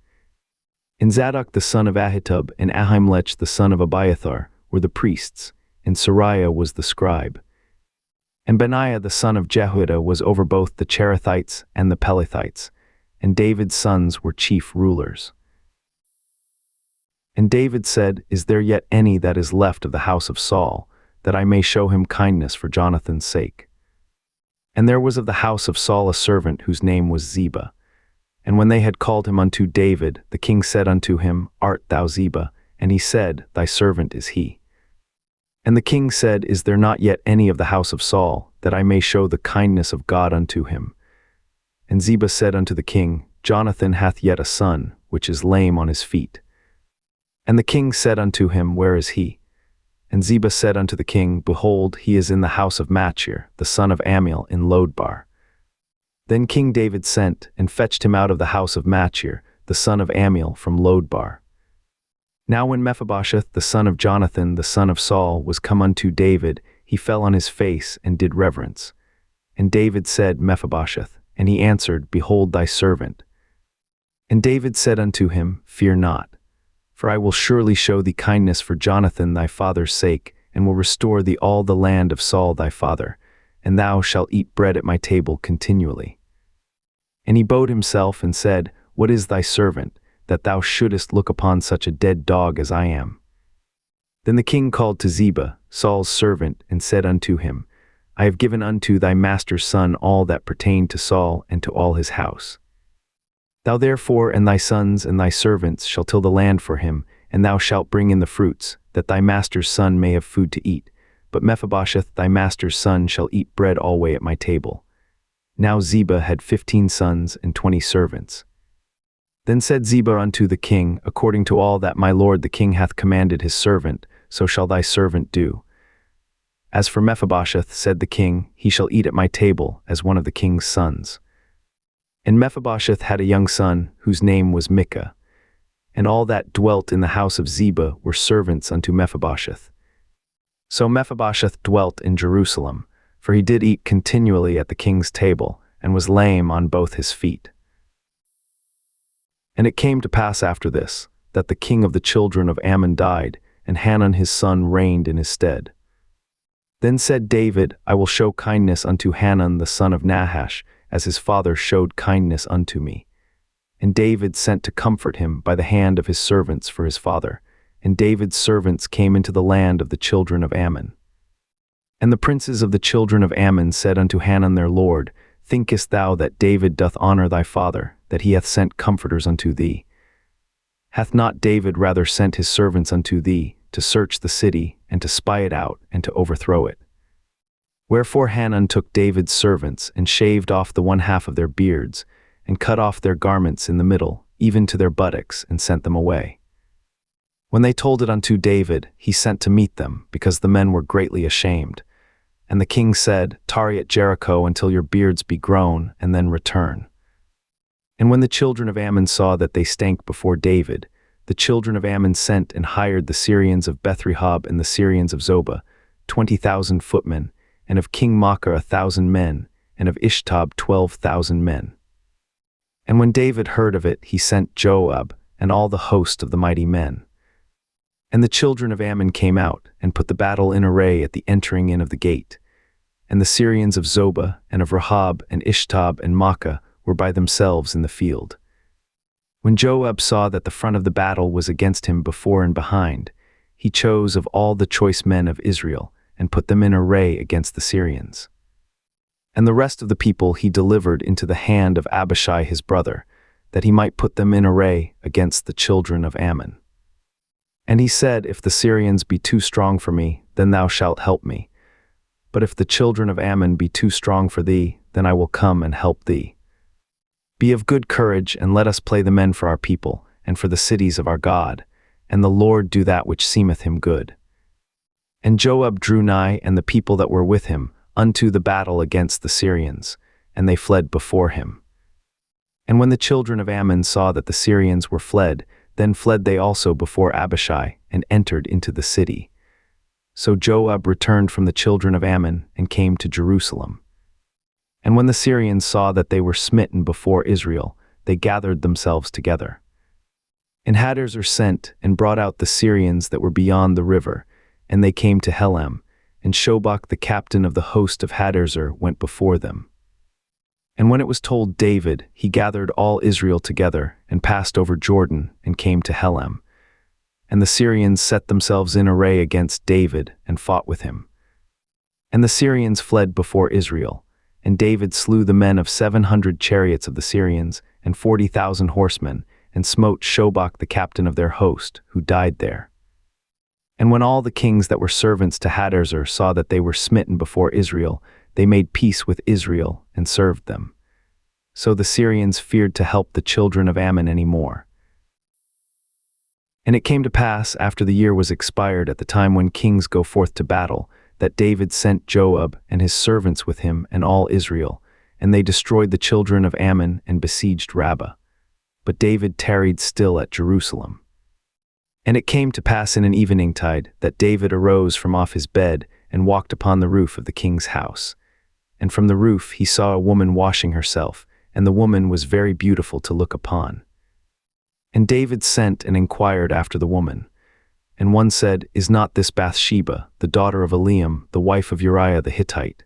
And Zadok the son of Ahitub and Ahimelech the son of Abiathar were the priests, and Sariah was the scribe. And Benaiah the son of Jehoiada was over both the Cherethites and the Pelethites, and David's sons were chief rulers. And David said, Is there yet any that is left of the house of Saul, that I may show him kindness for Jonathan's sake? And there was of the house of Saul a servant whose name was Ziba. And when they had called him unto David, the king said unto him, Art thou Ziba? And he said, Thy servant is he. And the king said, Is there not yet any of the house of Saul, that I may show the kindness of God unto him? And Ziba said unto the king, Jonathan hath yet a son, which is lame on his feet. And the king said unto him, Where is he? And Ziba said unto the king, Behold, he is in the house of Machir, the son of Ammiel, in Lodebar. Then King David sent, and fetched him out of the house of Machir, the son of Ammiel, from Lodebar. Now when Mephibosheth, the son of Jonathan, the son of Saul, was come unto David, he fell on his face, and did reverence. And David said, Mephibosheth. And he answered, Behold thy servant. And David said unto him, Fear not, for I will surely show thee kindness for Jonathan thy father's sake, and will restore thee all the land of Saul thy father, and thou shalt eat bread at my table continually. And he bowed himself and said, What is thy servant, that thou shouldest look upon such a dead dog as I am? Then the king called to Ziba, Saul's servant, and said unto him, I have given unto thy master's son all that pertained to Saul and to all his house. Thou therefore and thy sons and thy servants shall till the land for him, and thou shalt bring in the fruits, that thy master's son may have food to eat. But Mephibosheth thy master's son shall eat bread alway at my table. Now Ziba had 15 sons and 20 servants. Then said Ziba unto the king, According to all that my lord the king hath commanded his servant, so shall thy servant do. As for Mephibosheth, said the king, he shall eat at my table as one of the king's sons. And Mephibosheth had a young son, whose name was Micah. And all that dwelt in the house of Ziba were servants unto Mephibosheth. So Mephibosheth dwelt in Jerusalem, for he did eat continually at the king's table, and was lame on both his feet. And it came to pass after this, that the king of the children of Ammon died, and Hanun his son reigned in his stead. Then said David, I will show kindness unto Hanun the son of Nahash, as his father showed kindness unto me. And David sent to comfort him by the hand of his servants for his father. And David's servants came into the land of the children of Ammon. And the princes of the children of Ammon said unto Hanun their lord, Thinkest thou that David doth honor thy father, that he hath sent comforters unto thee? Hath not David rather sent his servants unto thee, to search the city, and to spy it out, and to overthrow it? Wherefore Hanun took David's servants, and shaved off the one half of their beards, and cut off their garments in the middle, even to their buttocks, and sent them away. When they told it unto David, he sent to meet them, because the men were greatly ashamed. And the king said, Tarry at Jericho until your beards be grown, and then return. And when the children of Ammon saw that they stank before David, the children of Ammon sent and hired the Syrians of Beth-rehob and the Syrians of Zobah, 20,000 footmen, and of King Maacah 1,000 men, and of Ishtob 12,000 men. And when David heard of it, he sent Joab, and all the host of the mighty men. And the children of Ammon came out, and put the battle in array at the entering in of the gate. And the Syrians of Zobah, and of Rehob, and Ishtob, and Maacah were by themselves in the field. When Joab saw that the front of the battle was against him before and behind, he chose of all the choice men of Israel, and put them in array against the Syrians. And the rest of the people he delivered into the hand of Abishai his brother, that he might put them in array against the children of Ammon. And he said, If the Syrians be too strong for me, then thou shalt help me. But if the children of Ammon be too strong for thee, then I will come and help thee. Be of good courage, and let us play the men for our people, and for the cities of our God, and the Lord do that which seemeth him good. And Joab drew nigh, and the people that were with him, unto the battle against the Syrians, and they fled before him. And when the children of Ammon saw that the Syrians were fled, then fled they also before Abishai, and entered into the city. So Joab returned from the children of Ammon, and came to Jerusalem. And when the Syrians saw that they were smitten before Israel, they gathered themselves together. And Hadarezer sent, and brought out the Syrians that were beyond the river, and they came to Helam, and Shobach the captain of the host of Hadarezer went before them. And when it was told David, he gathered all Israel together, and passed over Jordan, and came to Helam. And the Syrians set themselves in array against David, and fought with him. And the Syrians fled before Israel, and David slew the men of 700 chariots of the Syrians, and 40,000 horsemen, and smote Shobach the captain of their host, who died there. And when all the kings that were servants to Hadarezer saw that they were smitten before Israel, they made peace with Israel, and served them. So the Syrians feared to help the children of Ammon any more. And it came to pass, after the year was expired, at the time when kings go forth to battle, that David sent Joab and his servants with him and all Israel, and they destroyed the children of Ammon and besieged Rabbah. But David tarried still at Jerusalem. And it came to pass in an eveningtide that David arose from off his bed and walked upon the roof of the king's house. And from the roof he saw a woman washing herself, and the woman was very beautiful to look upon. And David sent and inquired after the woman. And one said, Is not this Bathsheba, the daughter of Eliam, the wife of Uriah the Hittite?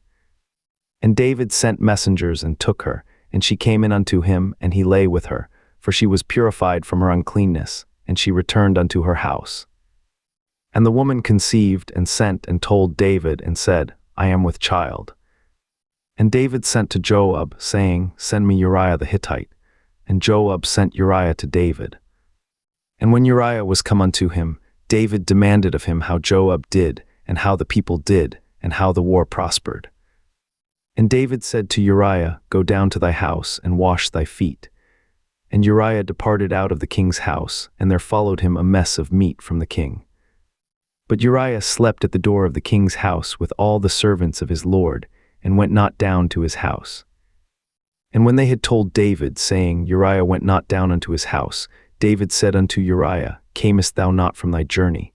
And David sent messengers and took her, and she came in unto him, and he lay with her, for she was purified from her uncleanness, and she returned unto her house. And the woman conceived, and sent and told David, and said, I am with child. And David sent to Joab, saying, Send me Uriah the Hittite. And Joab sent Uriah to David. And when Uriah was come unto him, David demanded of him how Joab did, and how the people did, and how the war prospered. And David said to Uriah, Go down to thy house, and wash thy feet. And Uriah departed out of the king's house, and there followed him a mess of meat from the king. But Uriah slept at the door of the king's house with all the servants of his lord, and went not down to his house. And when they had told David, saying, Uriah went not down unto his house, David said unto Uriah, Camest thou not from thy journey?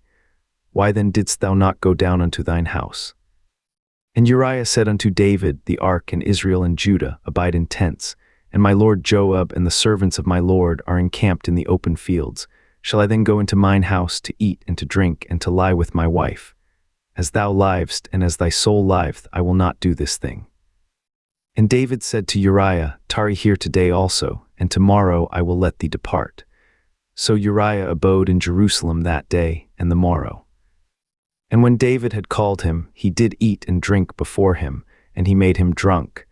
Why then didst thou not go down unto thine house? And Uriah said unto David, The ark and Israel and Judah abide in tents, and my lord Joab and the servants of my lord are encamped in the open fields. Shall I then go into mine house to eat and to drink and to lie with my wife? As thou livest, and as thy soul liveth, I will not do this thing. And David said to Uriah, Tarry here today also, and tomorrow I will let thee depart. So Uriah abode in Jerusalem that day and the morrow. And when David had called him, he did eat and drink before him, and he made him drunk.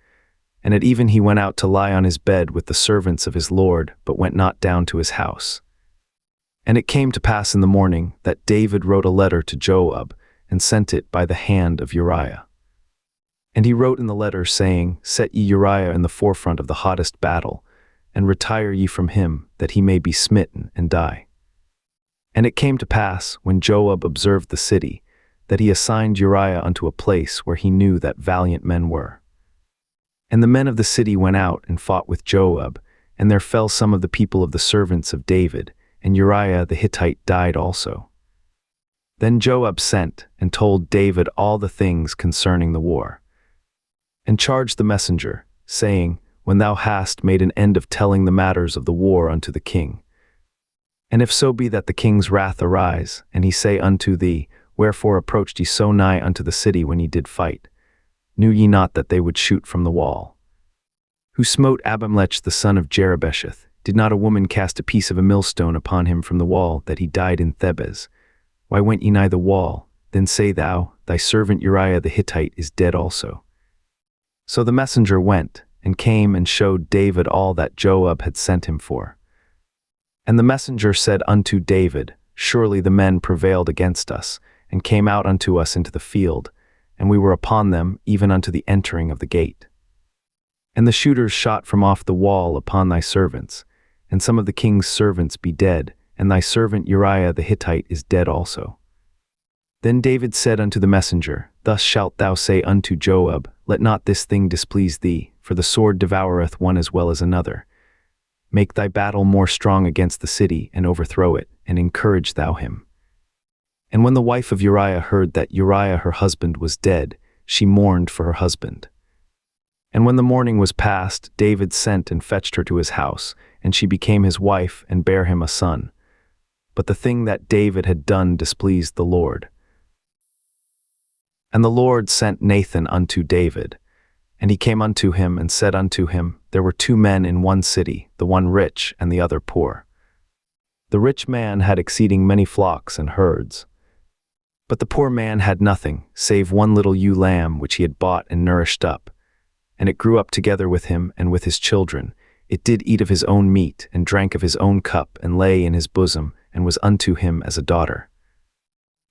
And at even he went out to lie on his bed with the servants of his lord, but went not down to his house. And it came to pass in the morning that David wrote a letter to Joab, and sent it by the hand of Uriah. And he wrote in the letter, saying, Set ye Uriah in the forefront of the hottest battle, and retire ye from him, that he may be smitten and die. And it came to pass, when Joab observed the city, that he assigned Uriah unto a place where he knew that valiant men were. And the men of the city went out and fought with Joab, and there fell some of the people of the servants of David, and Uriah the Hittite died also. Then Joab sent and told David all the things concerning the war, and charged the messenger, saying, When thou hast made an end of telling the matters of the war unto the king, and if so be that the king's wrath arise, and he say unto thee, Wherefore approached ye so nigh unto the city when ye did fight? Knew ye not that they would shoot from the wall? Who smote Abimelech the son of Jerubbesheth? Did not a woman cast a piece of a millstone upon him from the wall, that he died in Thebez? Why went ye nigh the wall? Then say thou, Thy servant Uriah the Hittite is dead also. So the messenger went, and came and showed David all that Joab had sent him for. And the messenger said unto David, Surely the men prevailed against us, and came out unto us into the field, and we were upon them even unto the entering of the gate. And the shooters shot from off the wall upon thy servants, and some of the king's servants be dead, and thy servant Uriah the Hittite is dead also. Then David said unto the messenger, Thus shalt thou say unto Joab, Let not this thing displease thee, for the sword devoureth one as well as another. Make thy battle more strong against the city, and overthrow it, and encourage thou him. And when the wife of Uriah heard that Uriah her husband was dead, she mourned for her husband. And when the mourning was past, David sent and fetched her to his house, and she became his wife, and bare him a son. But the thing that David had done displeased the Lord. And the Lord sent Nathan unto David. And he came unto him, and said unto him, There were 2 men in one city, the one rich, and the other poor. The rich man had exceeding many flocks and herds. But the poor man had nothing, save one little ewe lamb which he had bought and nourished up. And it grew up together with him and with his children. It did eat of his own meat, and drank of his own cup, and lay in his bosom, and was unto him as a daughter.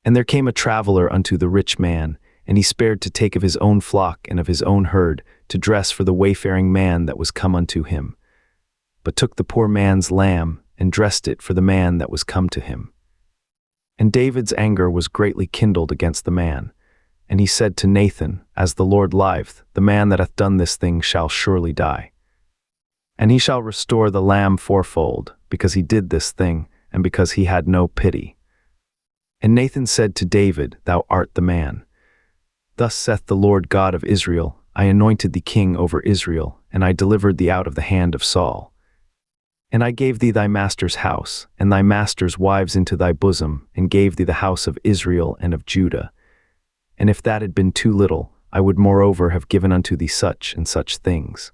And there came a traveler unto the rich man, and he spared to take of his own flock and of his own herd, to dress for the wayfaring man that was come unto him, but took the poor man's lamb, and dressed it for the man that was come to him. And David's anger was greatly kindled against the man, and he said to Nathan, As the Lord liveth, the man that hath done this thing shall surely die. And he shall restore the lamb fourfold, because he did this thing, and because he had no pity. And Nathan said to David, Thou art the man. Thus saith the Lord God of Israel, I anointed thee king over Israel, and I delivered thee out of the hand of Saul. And I gave thee thy master's house, and thy master's wives into thy bosom, and gave thee the house of Israel and of Judah. And if that had been too little, I would moreover have given unto thee such and such things.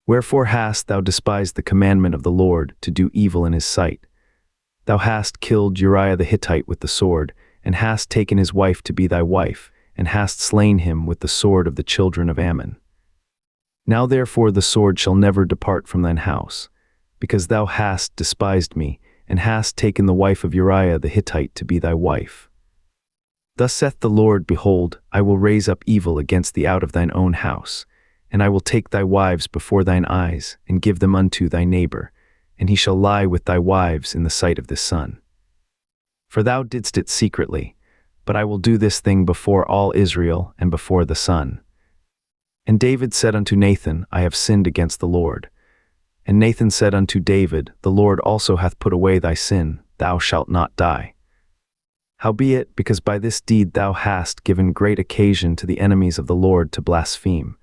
Wherefore hast thou despised the commandment of the Lord, to do evil in his sight? Thou hast killed Uriah the Hittite with the sword, and hast taken his wife to be thy wife, and hast slain him with the sword of the children of Ammon. Now therefore the sword shall never depart from thine house, because thou hast despised me, and hast taken the wife of Uriah the Hittite to be thy wife. Thus saith the Lord, Behold, I will raise up evil against thee out of thine own house, and I will take thy wives before thine eyes, and give them unto thy neighbor, and he shall lie with thy wives in the sight of the sun. For thou didst it secretly, but I will do this thing before all Israel and before the sun. And David said unto Nathan, I have sinned against the Lord. And Nathan said unto David, The Lord also hath put away thy sin, thou shalt not die. Howbeit, because by this deed thou hast given great occasion to the enemies of the Lord to blaspheme,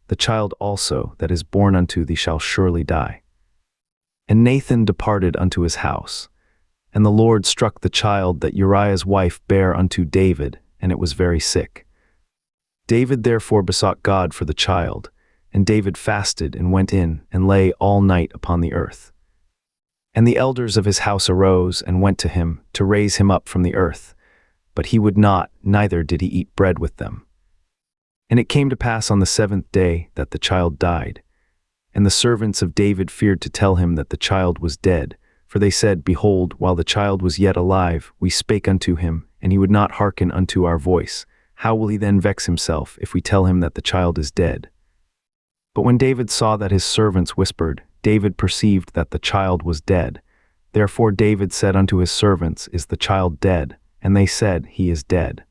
the child also that is born unto thee shall surely die. And Nathan departed unto his house. And the Lord struck the child that Uriah's wife bare unto David, and it was very sick. David therefore besought God for the child, and David fasted and went in, and lay all night upon the earth. And the elders of his house arose, and went to him, to raise him up from the earth. But he would not, neither did he eat bread with them. And it came to pass on the 7th day that the child died. And the servants of David feared to tell him that the child was dead, for they said, Behold, while the child was yet alive, we spake unto him, and he would not hearken unto our voice. How will he then vex himself if we tell him that the child is dead?" But when David saw that his servants whispered, David perceived that the child was dead. Therefore David said unto his servants, "Is the child dead?" And they said, "He is dead."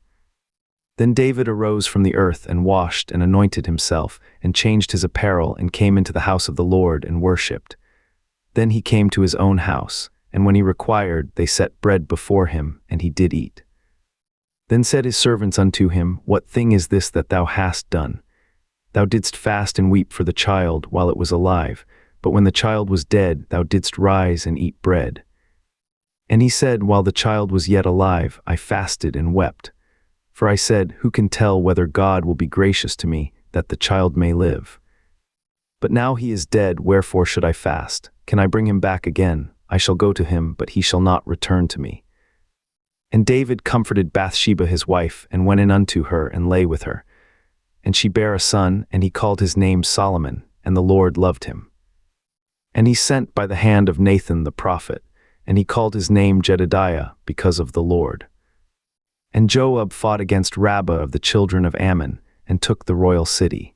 Then David arose from the earth and washed and anointed himself and changed his apparel and came into the house of the Lord and worshipped. Then he came to his own house, and when he required, they set bread before him, and he did eat. Then said his servants unto him, "What thing is this that thou hast done? Thou didst fast and weep for the child while it was alive, but when the child was dead, thou didst rise and eat bread." And he said, "While the child was yet alive, I fasted and wept. For I said, Who can tell whether God will be gracious to me, that the child may live? But now he is dead, wherefore should I fast? Can I bring him back again? I shall go to him, but he shall not return to me." And David comforted Bathsheba his wife, and went in unto her, and lay with her. And she bare a son, and he called his name Solomon, and the Lord loved him. And he sent by the hand of Nathan the prophet, and he called his name Jedidiah, because of the Lord. And Joab fought against Rabbah of the children of Ammon, and took the royal city.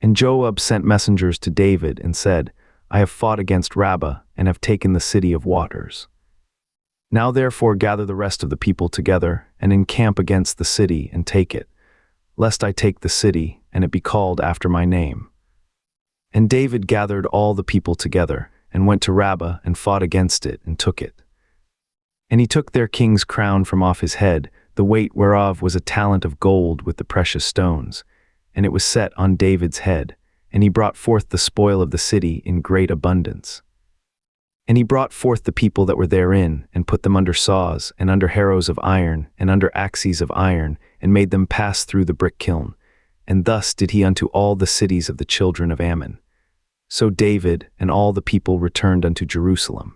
And Joab sent messengers to David, and said, "I have fought against Rabbah, and have taken the city of waters. Now therefore gather the rest of the people together, and encamp against the city, and take it, lest I take the city, and it be called after my name." And David gathered all the people together, and went to Rabbah, and fought against it, and took it. And he took their king's crown from off his head, the weight whereof was a talent of gold with the precious stones, and it was set on David's head, and he brought forth the spoil of the city in great abundance. And he brought forth the people that were therein, and put them under saws, and under harrows of iron, and under axes of iron, and made them pass through the brick kiln. And thus did he unto all the cities of the children of Ammon. So David and all the people returned unto Jerusalem.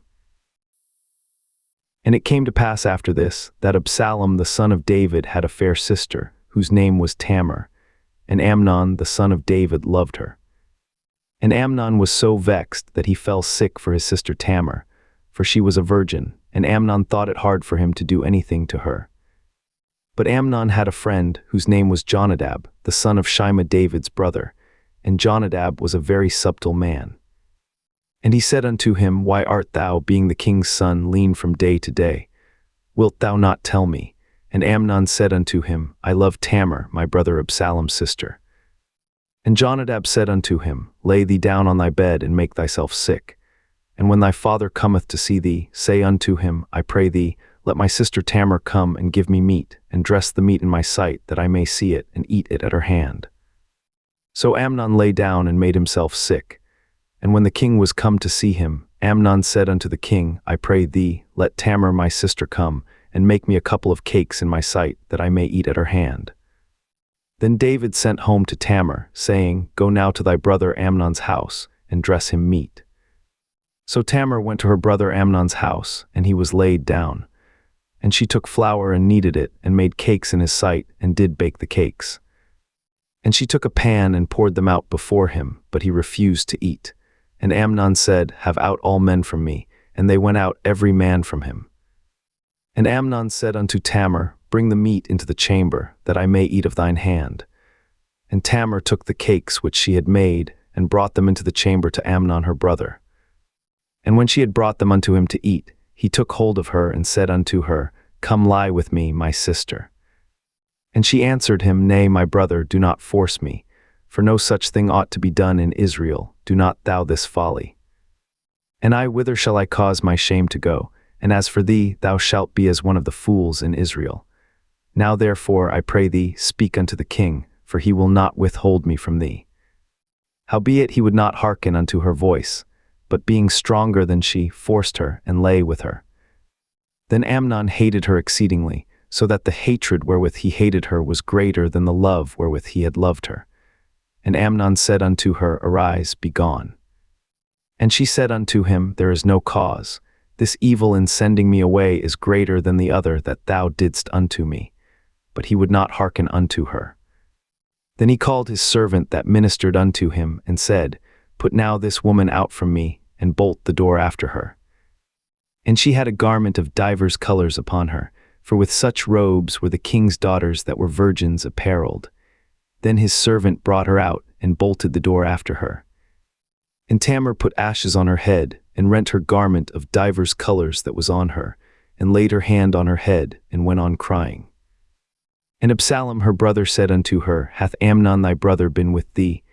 And it came to pass after this, that Absalom the son of David had a fair sister, whose name was Tamar, and Amnon the son of David loved her. And Amnon was so vexed that he fell sick for his sister Tamar, for she was a virgin, and Amnon thought it hard for him to do anything to her. But Amnon had a friend, whose name was Jonadab, the son of Shimei David's brother, and Jonadab was a very subtle man. And he said unto him, "Why art thou, being the king's son, lean from day to day? Wilt thou not tell me?" And Amnon said unto him, "I love Tamar, my brother Absalom's sister." And Jonadab said unto him, "Lay thee down on thy bed, and make thyself sick. And when thy father cometh to see thee, say unto him, I pray thee, let my sister Tamar come and give me meat, and dress the meat in my sight, that I may see it, and eat it at her hand." So Amnon lay down and made himself sick. And when the king was come to see him, Amnon said unto the king, "I pray thee, let Tamar my sister come, and make me a couple of cakes in my sight, that I may eat at her hand." Then David sent home to Tamar, saying, "Go now to thy brother Amnon's house, and dress him meat." So Tamar went to her brother Amnon's house, and he was laid down. And she took flour and kneaded it, and made cakes in his sight, and did bake the cakes. And she took a pan and poured them out before him, but he refused to eat. And Amnon said, "Have out all men from me." And they went out every man from him. And Amnon said unto Tamar, "Bring the meat into the chamber, that I may eat of thine hand." And Tamar took the cakes which she had made, and brought them into the chamber to Amnon her brother. And when she had brought them unto him to eat, he took hold of her, and said unto her, "Come lie with me, my sister." And she answered him, "Nay, my brother, do not force me, for no such thing ought to be done in Israel. Do not thou this folly. And I, whither shall I cause my shame to go? And as for thee, thou shalt be as one of the fools in Israel. Now therefore, I pray thee, speak unto the king, for he will not withhold me from thee." Howbeit he would not hearken unto her voice, but being stronger than she, forced her, and lay with her. Then Amnon hated her exceedingly, so that the hatred wherewith he hated her was greater than the love wherewith he had loved her. And Amnon said unto her, "Arise, be gone." And she said unto him, "There is no cause. This evil in sending me away is greater than the other that thou didst unto me." But he would not hearken unto her. Then he called his servant that ministered unto him, and said, "Put now this woman out from me, and bolt the door after her." And she had a garment of divers colors upon her, for with such robes were the king's daughters that were virgins apparelled. Then his servant brought her out, and bolted the door after her. And Tamar put ashes on her head, and rent her garment of divers colors that was on her, and laid her hand on her head, and went on crying. And Absalom her brother said unto her, Hath Amnon thy brother been with thee?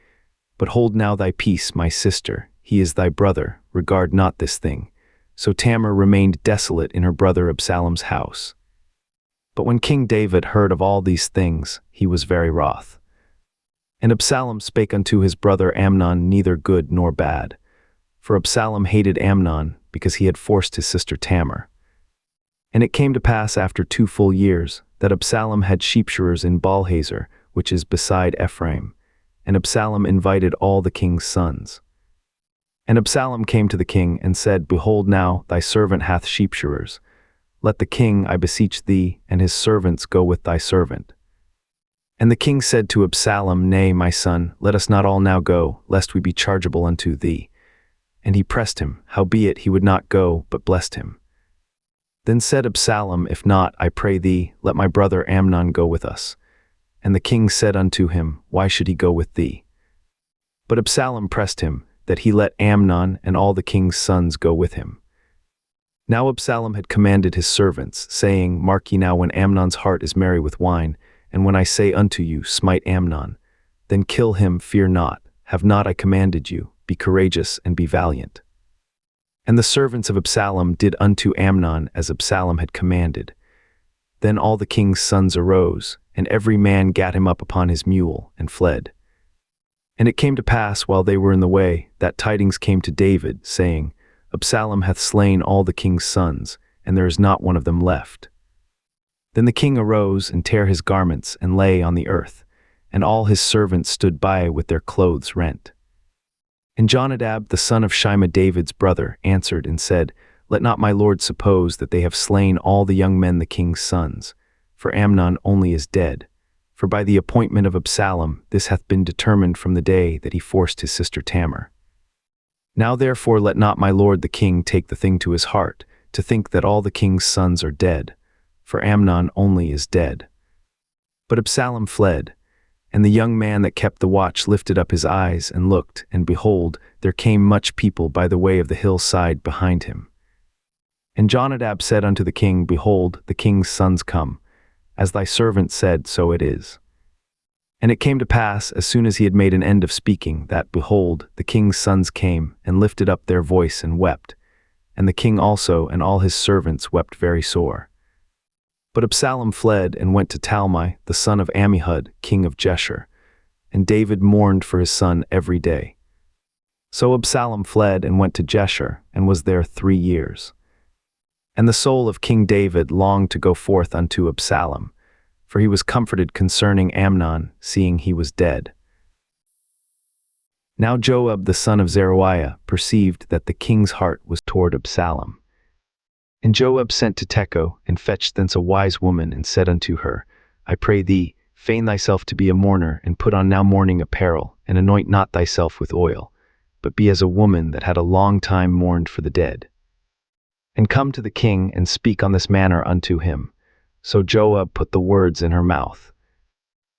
But hold now thy peace, my sister, he is thy brother, regard not this thing. So Tamar remained desolate in her brother Absalom's house. But when King David heard of all these things, he was very wroth. And Absalom spake unto his brother Amnon neither good nor bad. For Absalom hated Amnon, because he had forced his sister Tamar. And it came to pass after 2 full years, that Absalom had sheepshearers in Baalhazor, which is beside Ephraim. And Absalom invited all the king's sons. And Absalom came to the king, and said, Behold now, thy servant hath sheepshearers. Let the king, I beseech thee, and his servants go with thy servant. And the king said to Absalom, Nay, my son, let us not all now go, lest we be chargeable unto thee. And he pressed him, howbeit he would not go, but blessed him. Then said Absalom, If not, I pray thee, let my brother Amnon go with us. And the king said unto him, Why should he go with thee? But Absalom pressed him, that he let Amnon and all the king's sons go with him. Now Absalom had commanded his servants, saying, Mark ye now, when Amnon's heart is merry with wine, and when I say unto you, Smite Amnon, then kill him, fear not. Have not I commanded you? Be courageous and be valiant. And the servants of Absalom did unto Amnon as Absalom had commanded. Then all the king's sons arose, and every man gat him up upon his mule, and fled. And it came to pass, while they were in the way, that tidings came to David, saying, Absalom hath slain all the king's sons, and there is not one of them left. Then the king arose, and tare his garments, and lay on the earth, and all his servants stood by with their clothes rent. And Jonadab, the son of Shimei David's brother, answered and said, Let not my lord suppose that they have slain all the young men the king's sons, for Amnon only is dead. For by the appointment of Absalom this hath been determined from the day that he forced his sister Tamar. Now therefore let not my lord the king take the thing to his heart, to think that all the king's sons are dead, for Amnon only is dead. But Absalom fled, and the young man that kept the watch lifted up his eyes and looked, and behold, there came much people by the way of the hillside behind him. And Jonadab said unto the king, Behold, the king's sons come. As thy servant said, so it is. And it came to pass, as soon as he had made an end of speaking, that, behold, the king's sons came, and lifted up their voice and wept. And the king also and all his servants wept very sore. But Absalom fled and went to Talmai, the son of Ammihud, king of Geshur. And David mourned for his son every day. So Absalom fled and went to Geshur, and was there 3 years. And the soul of King David longed to go forth unto Absalom, for he was comforted concerning Amnon, seeing he was dead. Now Joab the son of Zeruiah perceived that the king's heart was toward Absalom. And Joab sent to Tekoa, and fetched thence a wise woman, and said unto her, I pray thee, feign thyself to be a mourner, and put on now mourning apparel, and anoint not thyself with oil, but be as a woman that had a long time mourned for the dead. And come to the king, and speak on this manner unto him. So Joab put the words in her mouth.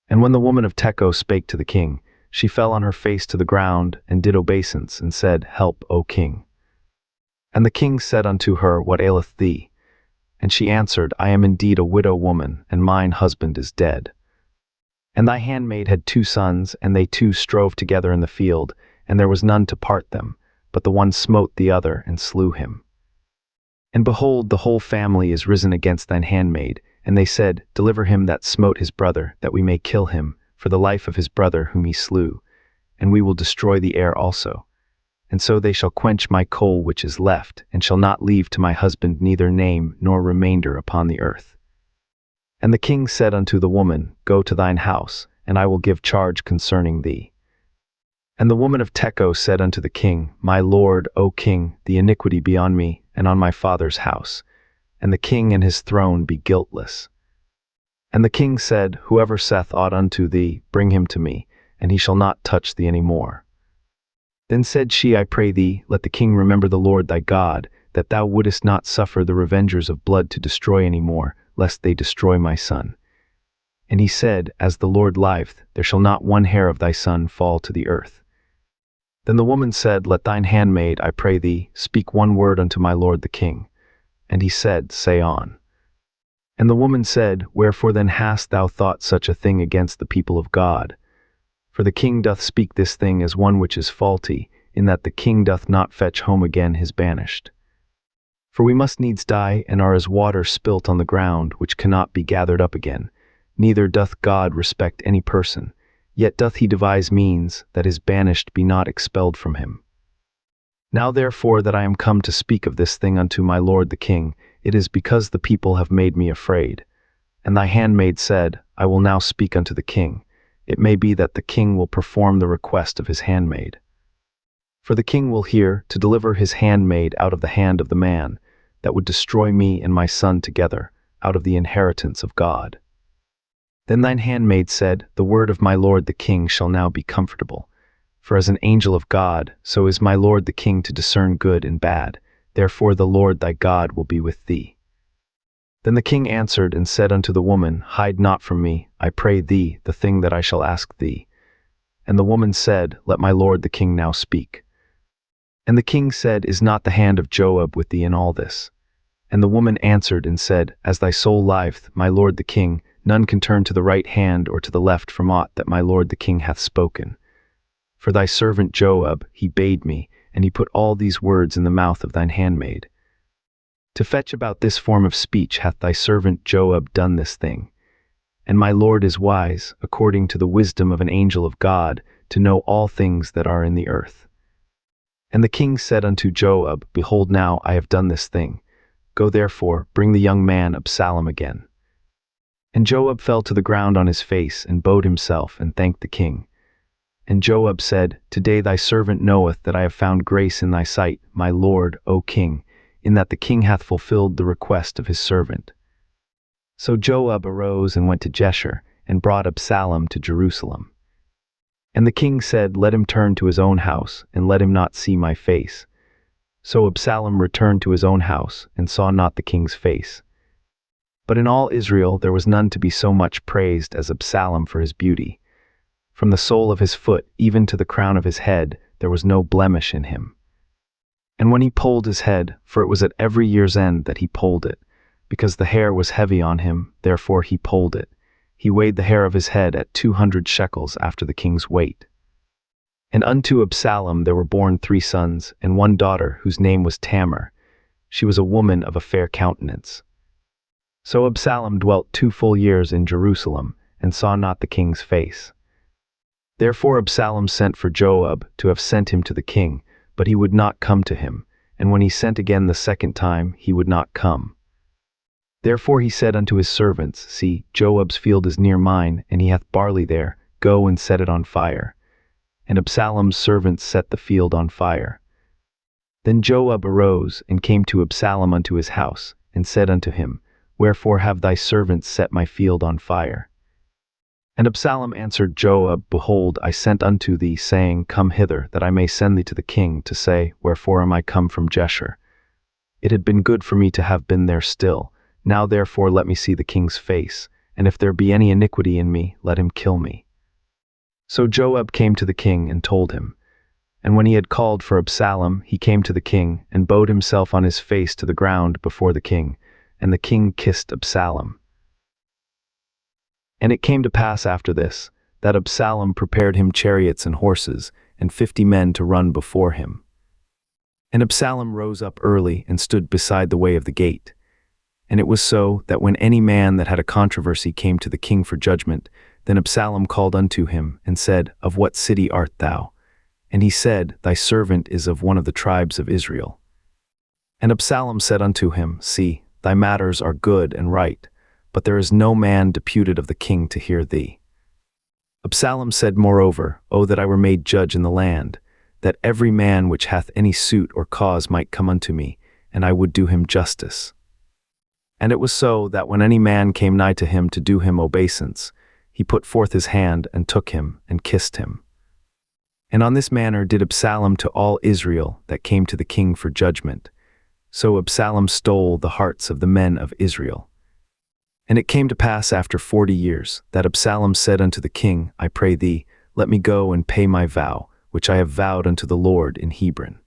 And when the woman of Tekoa spake to the king, she fell on her face to the ground, and did obeisance, and said, Help, O king. And the king said unto her, What aileth thee? And she answered, I am indeed a widow woman, and mine husband is dead. And thy handmaid had 2 sons, and they 2 strove together in the field, and there was none to part them, but the one smote the other, and slew him. And behold, the whole family is risen against thine handmaid, and they said, Deliver him that smote his brother, that we may kill him, for the life of his brother whom he slew, and we will destroy the heir also. And so they shall quench my coal which is left, and shall not leave to my husband neither name nor remainder upon the earth. And the king said unto the woman, Go to thine house, and I will give charge concerning thee. And the woman of Tekoa said unto the king, My lord, O king, the iniquity be on me, and on my father's house, and the king and his throne be guiltless. And the king said, Whoever saith aught unto thee, bring him to me, and he shall not touch thee any more. Then said she, I pray thee, let the king remember the Lord thy God, that thou wouldest not suffer the revengers of blood to destroy any more, lest they destroy my son. And he said, As the Lord liveth, there shall not one hair of thy son fall to the earth. Then the woman said, Let thine handmaid, I pray thee, speak one word unto my lord the king. And he said, Say on. And the woman said, Wherefore then hast thou thought such a thing against the people of God? For the king doth speak this thing as one which is faulty, in that the king doth not fetch home again his banished. For we must needs die, and are as water spilt on the ground, which cannot be gathered up again. Neither doth God respect any person, yet doth he devise means, that his banished be not expelled from him. Now therefore that I am come to speak of this thing unto my lord the king, it is because the people have made me afraid. And thy handmaid said, I will now speak unto the king. It may be that the king will perform the request of his handmaid. For the king will hear, to deliver his handmaid out of the hand of the man, that would destroy me and my son together, out of the inheritance of God. Then thine handmaid said, The word of my lord the king shall now be comfortable. For as an angel of God, so is my lord the king to discern good and bad. Therefore the Lord thy God will be with thee. Then the king answered and said unto the woman, Hide not from me, I pray thee, the thing that I shall ask thee. And the woman said, Let my lord the king now speak. And the king said, Is not the hand of Joab with thee in all this? And the woman answered and said, As thy soul liveth, my lord the king, none can turn to the right hand or to the left from aught that my lord the king hath spoken. For thy servant Joab, he bade me, and he put all these words in the mouth of thine handmaid. To fetch about this form of speech hath thy servant Joab done this thing. And my lord is wise, according to the wisdom of an angel of God, to know all things that are in the earth. And the king said unto Joab, Behold now I have done this thing. Go therefore, bring the young man Absalom again. And Joab fell to the ground on his face, and bowed himself, and thanked the king. And Joab said, Today thy servant knoweth that I have found grace in thy sight, my lord, O king, in that the king hath fulfilled the request of his servant. So Joab arose and went to Jeshurun, and brought Absalom to Jerusalem. And the king said, Let him turn to his own house, and let him not see my face. So Absalom returned to his own house, and saw not the king's face. But in all Israel there was none to be so much praised as Absalom for his beauty. From the sole of his foot even to the crown of his head there was no blemish in him. And when he polled his head, for it was at every year's end that he polled it, because the hair was heavy on him, therefore he polled it, he weighed the hair of his head at 200 shekels after the king's weight. And unto Absalom there were born 3 sons, and 1 daughter, whose name was Tamar. She was a woman of a fair countenance. So Absalom dwelt 2 full years in Jerusalem, and saw not the king's face. Therefore Absalom sent for Joab, to have sent him to the king, but he would not come to him, and when he sent again the second time, he would not come. Therefore he said unto his servants, See, Joab's field is near mine, and he hath barley there, go and set it on fire. And Absalom's servants set the field on fire. Then Joab arose, and came to Absalom unto his house, and said unto him, Wherefore have thy servants set my field on fire? And Absalom answered Joab, Behold, I sent unto thee, saying, Come hither, that I may send thee to the king, to say, Wherefore am I come from Jeshurun? It had been good for me to have been there still. Now therefore let me see the king's face, and if there be any iniquity in me, let him kill me. So Joab came to the king and told him. And when he had called for Absalom, he came to the king, and bowed himself on his face to the ground before the king, and the king kissed Absalom. And it came to pass after this, that Absalom prepared him chariots and horses, and 50 men to run before him. And Absalom rose up early, and stood beside the way of the gate. And it was so, that when any man that had a controversy came to the king for judgment, then Absalom called unto him, and said, Of what city art thou? And he said, Thy servant is of one of the tribes of Israel. And Absalom said unto him, See, thy matters are good and right, but there is no man deputed of the king to hear thee. Absalom said moreover, O that I were made judge in the land, that every man which hath any suit or cause might come unto me, and I would do him justice. And it was so, that when any man came nigh to him to do him obeisance, he put forth his hand, and took him, and kissed him. And on this manner did Absalom to all Israel that came to the king for judgment. So Absalom stole the hearts of the men of Israel. And it came to pass after 40 years, that Absalom said unto the king, I pray thee, let me go and pay my vow, which I have vowed unto the Lord in Hebron.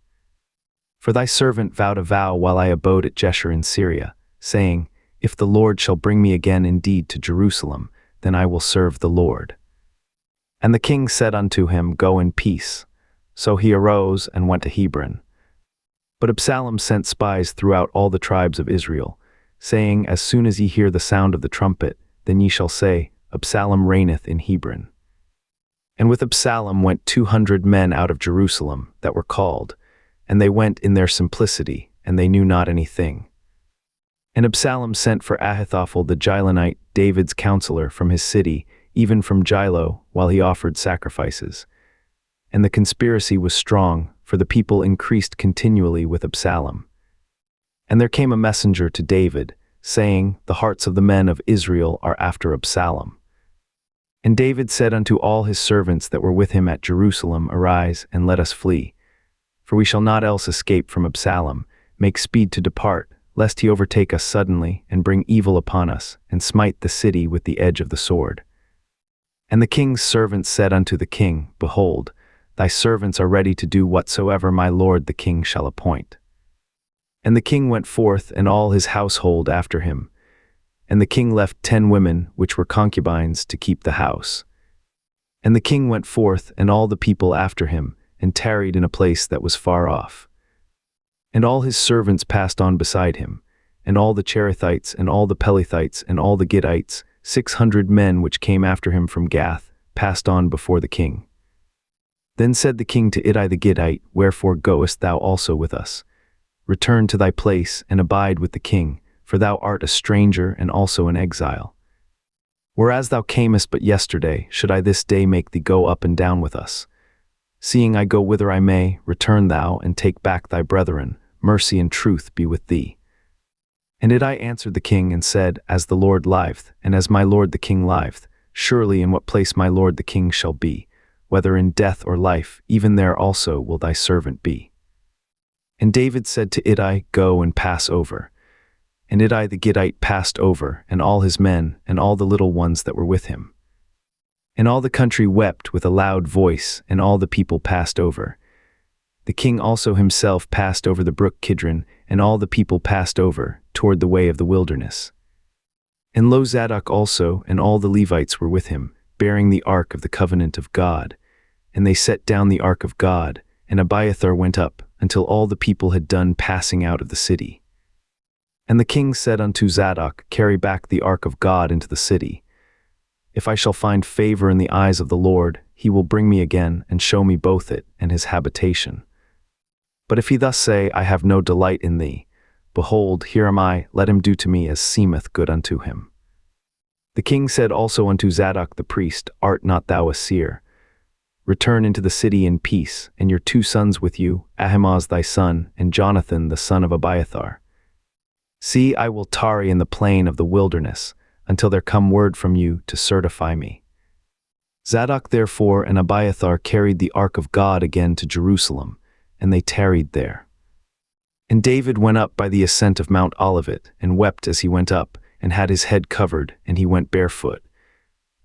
For thy servant vowed a vow while I abode at Geshur in Syria, saying, If the Lord shall bring me again indeed to Jerusalem, then I will serve the Lord. And the king said unto him, Go in peace. So he arose and went to Hebron. But Absalom sent spies throughout all the tribes of Israel, saying, As soon as ye hear the sound of the trumpet, then ye shall say, Absalom reigneth in Hebron. And with Absalom went 200 men out of Jerusalem that were called, and they went in their simplicity, and they knew not anything. And Absalom sent for Ahithophel the Gilonite, David's counselor, from his city, even from Gilo, while he offered sacrifices. And the conspiracy was strong, for the people increased continually with Absalom. And there came a messenger to David, saying, The hearts of the men of Israel are after Absalom. And David said unto all his servants that were with him at Jerusalem, Arise, and let us flee. For we shall not else escape from Absalom. Make speed to depart, lest he overtake us suddenly, and bring evil upon us, and smite the city with the edge of the sword. And the king's servants said unto the king, Behold, thy servants are ready to do whatsoever my lord the king shall appoint. And the king went forth, and all his household after him. And the king left 10 women, which were concubines, to keep the house. And the king went forth, and all the people after him, and tarried in a place that was far off. And all his servants passed on beside him, and all the Cherethites, and all the Pelethites, and all the Gittites, 600 men which came after him from Gath, passed on before the king. Then said the king to Ittai the Gittite, Wherefore goest thou also with us? Return to thy place, and abide with the king, for thou art a stranger and also an exile. Whereas thou camest but yesterday, should I this day make thee go up and down with us? Seeing I go whither I may, return thou, and take back thy brethren, mercy and truth be with thee. And Ittai answered the king and said, As the Lord liveth, and as my lord the king liveth, surely in what place my lord the king shall be, whether in death or life, even there also will thy servant be. And David said to Ittai, Go and pass over. And Ittai the Gittite passed over, and all his men, and all the little ones that were with him. And all the country wept with a loud voice, and all the people passed over. The king also himself passed over the brook Kidron, and all the people passed over, toward the way of the wilderness. And lo, Zadok also, and all the Levites were with him, bearing the ark of the covenant of God. And they set down the ark of God, and Abiathar went up, until all the people had done passing out of the city. And the king said unto Zadok, Carry back the ark of God into the city. If I shall find favor in the eyes of the Lord, he will bring me again, and show me both it and his habitation. But if he thus say, I have no delight in thee, behold, here am I, let him do to me as seemeth good unto him. The king said also unto Zadok the priest, Art not thou a seer? Return into the city in peace, and your 2 sons with you, Ahimaaz thy son, and Jonathan the son of Abiathar. See, I will tarry in the plain of the wilderness, until there come word from you to certify me. Zadok therefore and Abiathar carried the ark of God again to Jerusalem, and they tarried there. And David went up by the ascent of Mount Olivet, and wept as he went up, and had his head covered, and he went barefoot.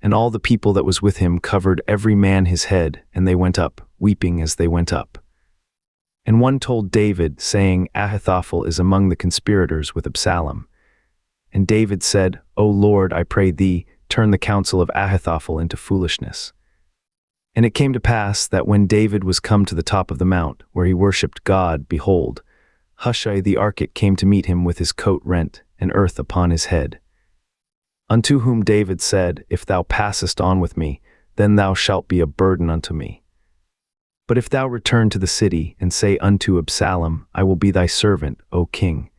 And all the people that was with him covered every man his head, and they went up, weeping as they went up. And one told David, saying, Ahithophel is among the conspirators with Absalom. And David said, O Lord, I pray thee, turn the counsel of Ahithophel into foolishness. And it came to pass that when David was come to the top of the mount, where he worshipped God, behold, Hushai the Archite came to meet him with his coat rent, and earth upon his head. Unto whom David said, If thou passest on with me, then thou shalt be a burden unto me. But if thou return to the city, and say unto Absalom, I will be thy servant, O king.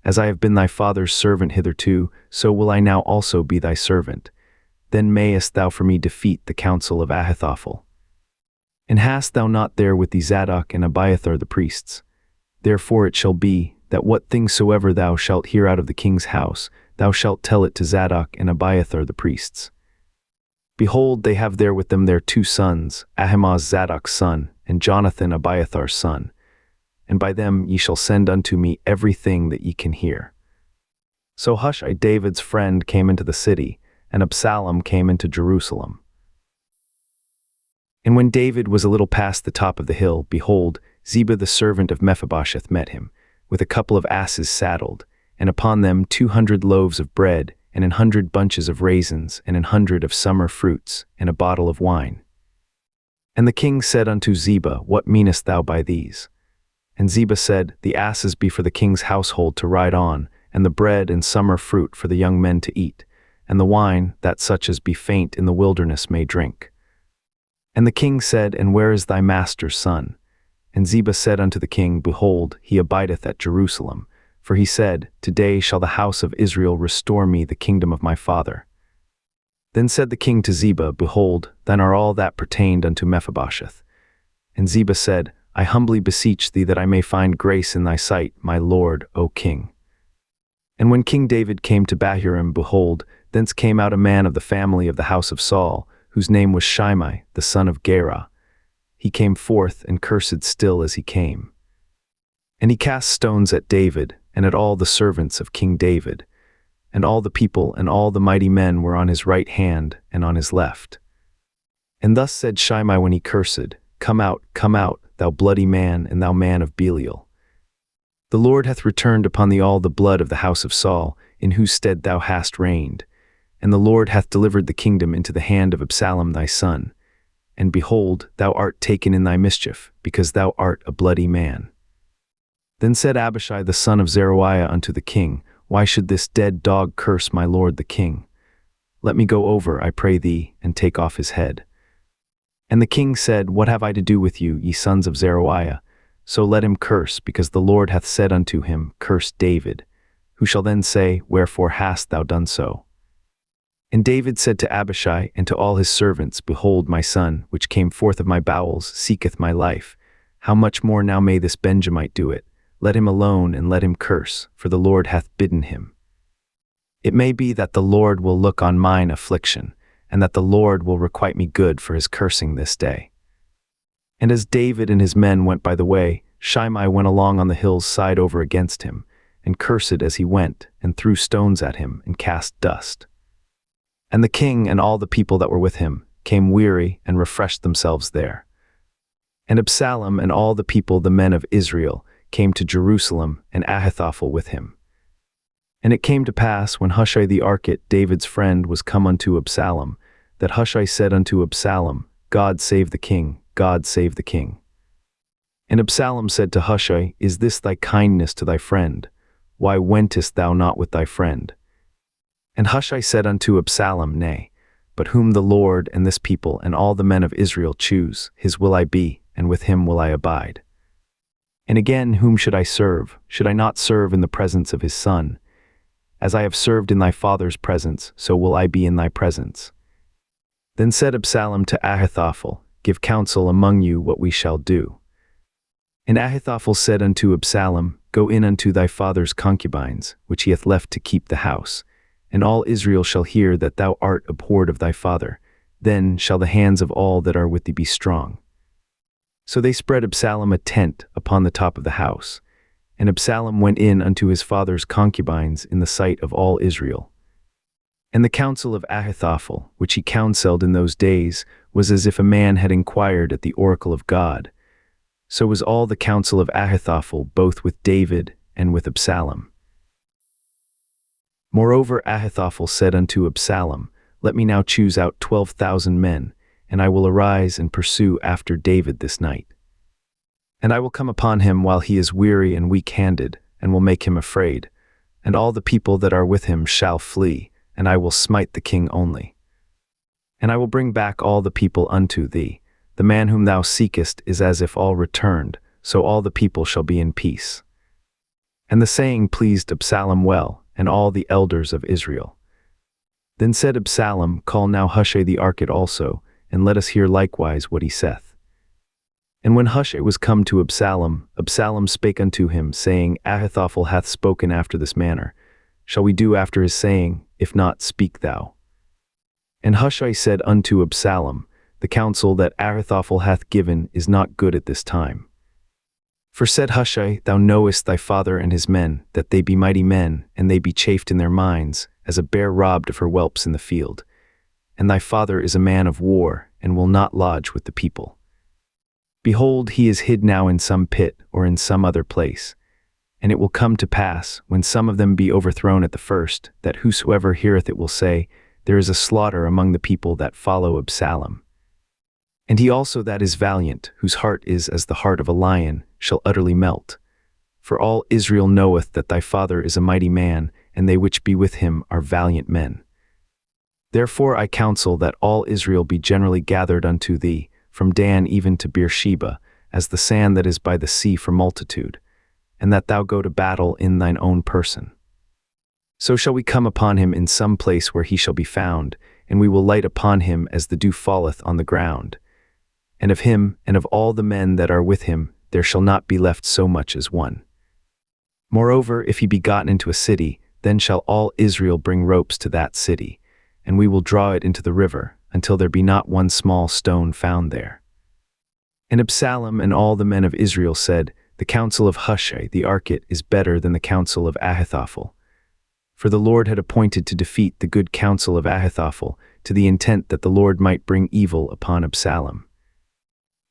As I have been thy father's servant hitherto, so will I now also be thy servant. Then mayest thou for me defeat the counsel of Ahithophel. And hast thou not there with thee Zadok and Abiathar the priests? Therefore it shall be, that what things soever thou shalt hear out of the king's house, thou shalt tell it to Zadok and Abiathar the priests. Behold, they have there with them their 2 sons, Ahimaaz Zadok's son, and Jonathan Abiathar's son. And by them ye shall send unto me everything that ye can hear. So Hushai, David's friend, came into the city, and Absalom came into Jerusalem. And when David was a little past the top of the hill, behold, Ziba the servant of Mephibosheth met him, with a couple of asses saddled, and upon them 200 loaves of bread, and 100 bunches of raisins, and 100 of summer fruits, and a bottle of wine. And the king said unto Ziba, What meanest thou by these? And Ziba said, The asses be for the king's household to ride on, and the bread and summer fruit for the young men to eat, and the wine, that such as be faint in the wilderness may drink. And the king said, And where is thy master's son? And Ziba said unto the king, Behold, he abideth at Jerusalem. For he said, Today shall the house of Israel restore me the kingdom of my father. Then said the king to Ziba, Behold, thine are all that pertained unto Mephibosheth. And Ziba said, I humbly beseech thee that I may find grace in thy sight, my lord, O king. And when King David came to Bahurim, behold, thence came out a man of the family of the house of Saul, whose name was Shimei, the son of Gera. He came forth and cursed still as he came. And he cast stones at David, and at all the servants of King David. And all the people and all the mighty men were on his right hand and on his left. And thus said Shimei when he cursed, Come out, thou bloody man, and thou man of Belial. The Lord hath returned upon thee all the blood of the house of Saul, in whose stead thou hast reigned. And the Lord hath delivered the kingdom into the hand of Absalom thy son. And behold, thou art taken in thy mischief, because thou art a bloody man. Then said Abishai the son of Zeruiah unto the king, Why should this dead dog curse my lord the king? Let me go over, I pray thee, and take off his head. And the king said, What have I to do with you, ye sons of Zeruiah? So let him curse, because the Lord hath said unto him, Curse David. Who shall then say, Wherefore hast thou done so? And David said to Abishai and to all his servants, Behold, my son, which came forth of my bowels, seeketh my life. How much more now may this Benjamite do it? Let him alone, and let him curse, for the Lord hath bidden him. It may be that the Lord will look on mine affliction, and that the Lord will requite me good for his cursing this day. And as David and his men went by the way, Shimei went along on the hill's side over against him, and cursed as he went, and threw stones at him, and cast dust. And the king and all the people that were with him came weary and refreshed themselves there. And Absalom and all the people, the men of Israel, came to Jerusalem, and Ahithophel with him. And it came to pass, when Hushai the Archite, David's friend, was come unto Absalom, that Hushai said unto Absalom, God save the king, God save the king. And Absalom said to Hushai, Is this thy kindness to thy friend? Why wentest thou not with thy friend? And Hushai said unto Absalom, Nay, but whom the Lord and this people and all the men of Israel choose, his will I be, and with him will I abide. And again, whom should I serve? Should I not serve in the presence of his son? As I have served in thy father's presence, so will I be in thy presence. Then said Absalom to Ahithophel, Give counsel among you what we shall do. And Ahithophel said unto Absalom, Go in unto thy father's concubines, which he hath left to keep the house, and all Israel shall hear that thou art abhorred of thy father. Then shall the hands of all that are with thee be strong. So they spread Absalom a tent upon the top of the house, and Absalom went in unto his father's concubines in the sight of all Israel. And the counsel of Ahithophel, which he counselled in those days, was as if a man had inquired at the oracle of God. So was all the counsel of Ahithophel, both with David and with Absalom. Moreover, Ahithophel said unto Absalom, Let me now choose out 12,000 men, and I will arise and pursue after David this night. And I will come upon him while he is weary and weak-handed, and will make him afraid. And all the people that are with him shall flee, and I will smite the king only. And I will bring back all the people unto thee. The man whom thou seekest is as if all returned, so all the people shall be in peace. And the saying pleased Absalom well, and all the elders of Israel. Then said Absalom, Call now Hushai the Archite also, and let us hear likewise what he saith. And when Hushai was come to Absalom, Absalom spake unto him, saying, Ahithophel hath spoken after this manner. Shall we do after his saying? If not, speak thou. And Hushai said unto Absalom, The counsel that Ahithophel hath given is not good at this time. For said Hushai, thou knowest thy father and his men, that they be mighty men, and they be chafed in their minds, as a bear robbed of her whelps in the field. And thy father is a man of war, and will not lodge with the people. Behold, he is hid now in some pit, or in some other place. And it will come to pass, when some of them be overthrown at the first, that whosoever heareth it will say, There is a slaughter among the people that follow Absalom. And he also that is valiant, whose heart is as the heart of a lion, shall utterly melt. For all Israel knoweth that thy father is a mighty man, and they which be with him are valiant men. Therefore I counsel that all Israel be generally gathered unto thee, from Dan even to Beersheba, as the sand that is by the sea for multitude, and that thou go to battle in thine own person. So shall we come upon him in some place where he shall be found, and we will light upon him as the dew falleth on the ground. And of him, and of all the men that are with him, there shall not be left so much as one. Moreover, if he be gotten into a city, then shall all Israel bring ropes to that city, and we will draw it into the river, until there be not one small stone found there. And Absalom and all the men of Israel said, The counsel of Hushai the Archite is better than the counsel of Ahithophel. For the Lord had appointed to defeat the good counsel of Ahithophel, to the intent that the Lord might bring evil upon Absalom.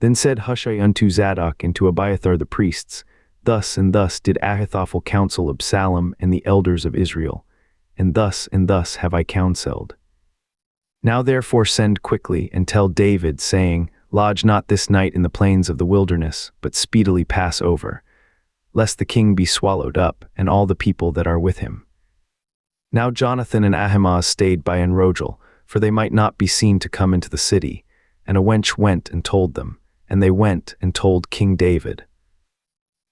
Then said Hushai unto Zadok and to Abiathar the priests, Thus and thus did Ahithophel counsel Absalom and the elders of Israel, and thus have I counseled. Now therefore send quickly and tell David, saying, Lodge not this night in the plains of the wilderness, but speedily pass over, lest the king be swallowed up, and all the people that are with him. Now Jonathan and Ahimaaz stayed by Enrogel, for they might not be seen to come into the city, and a wench went and told them, and they went and told King David.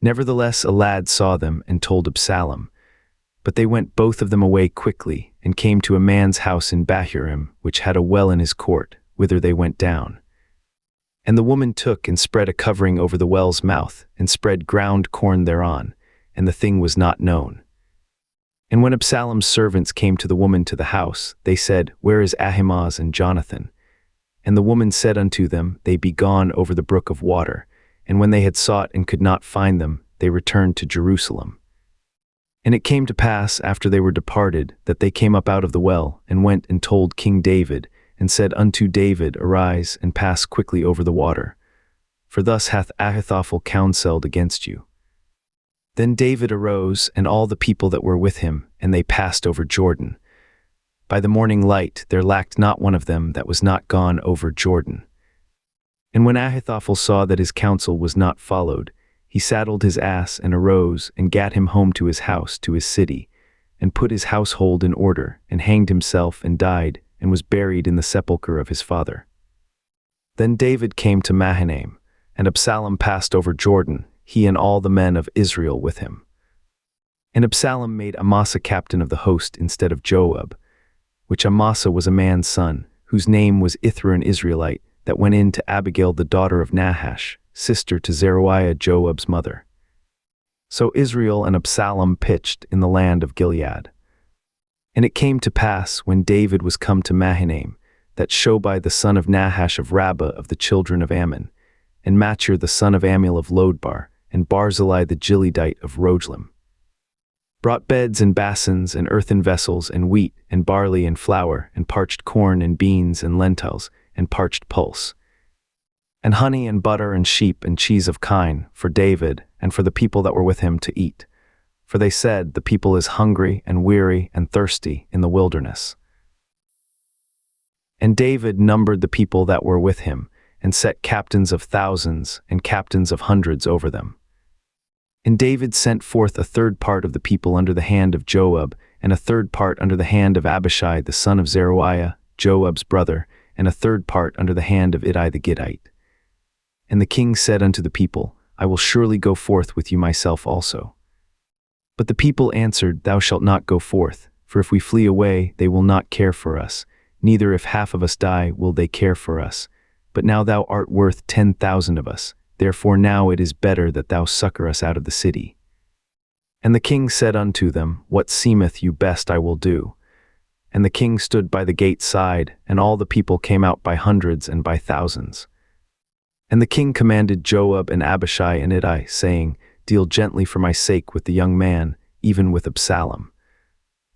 Nevertheless a lad saw them and told Absalom. But they went both of them away quickly, and came to a man's house in Bahurim, which had a well in his court, whither they went down. And the woman took and spread a covering over the well's mouth, and spread ground corn thereon, and the thing was not known. And when Absalom's servants came to the woman to the house, they said, Where is Ahimaaz and Jonathan? And the woman said unto them, They be gone over the brook of water. And when they had sought and could not find them, they returned to Jerusalem. And it came to pass, after they were departed, that they came up out of the well, and went and told King David, and said unto David, Arise, and pass quickly over the water. For thus hath Ahithophel counselled against you. Then David arose, and all the people that were with him, and they passed over Jordan. By the morning light there lacked not one of them that was not gone over Jordan. And when Ahithophel saw that his counsel was not followed, he saddled his ass and arose, and gat him home to his house, to his city, and put his household in order, and hanged himself, and died, and was buried in the sepulchre of his father. Then David came to Mahanaim, and Absalom passed over Jordan, he and all the men of Israel with him. And Absalom made Amasa captain of the host instead of Joab, which Amasa was a man's son, whose name was Ithra an Israelite, that went in to Abigail the daughter of Nahash, sister to Zeruiah Joab's mother. So Israel and Absalom pitched in the land of Gilead. And it came to pass, when David was come to Mahanaim, that Shobai the son of Nahash of Rabbah of the children of Ammon, and Machir the son of Amiel of Lodbar, and Barzillai the Gileadite of Roglim, brought beds and basins and earthen vessels and wheat and barley and flour and parched corn and beans and lentils and parched pulse, and honey and butter and sheep and cheese of kine for David and for the people that were with him to eat. For they said, The people is hungry and weary and thirsty in the wilderness. And David numbered the people that were with him, and set captains of thousands and captains of hundreds over them. And David sent forth a third part of the people under the hand of Joab, and a third part under the hand of Abishai the son of Zeruiah, Joab's brother, and a third part under the hand of Ittai the Gittite. And the king said unto the people, I will surely go forth with you myself also. But the people answered, Thou shalt not go forth, for if we flee away, they will not care for us, neither if half of us die will they care for us. But now thou art worth 10,000 of us, therefore now it is better that thou succor us out of the city. And the king said unto them, What seemeth you best I will do. And the king stood by the gate side, and all the people came out by hundreds and by thousands. And the king commanded Joab and Abishai and Ittai, saying, Deal gently for my sake with the young man, even with Absalom.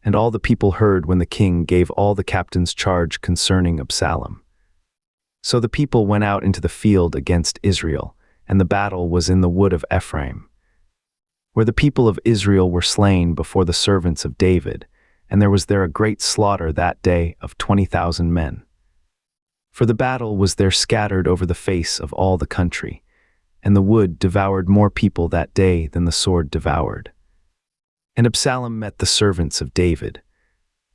And all the people heard when the king gave all the captains charge concerning Absalom. So the people went out into the field against Israel, and the battle was in the wood of Ephraim, where the people of Israel were slain before the servants of David, and there was there a great slaughter that day of 20,000 men. For the battle was there scattered over the face of all the country, and the wood devoured more people that day than the sword devoured. And Absalom met the servants of David.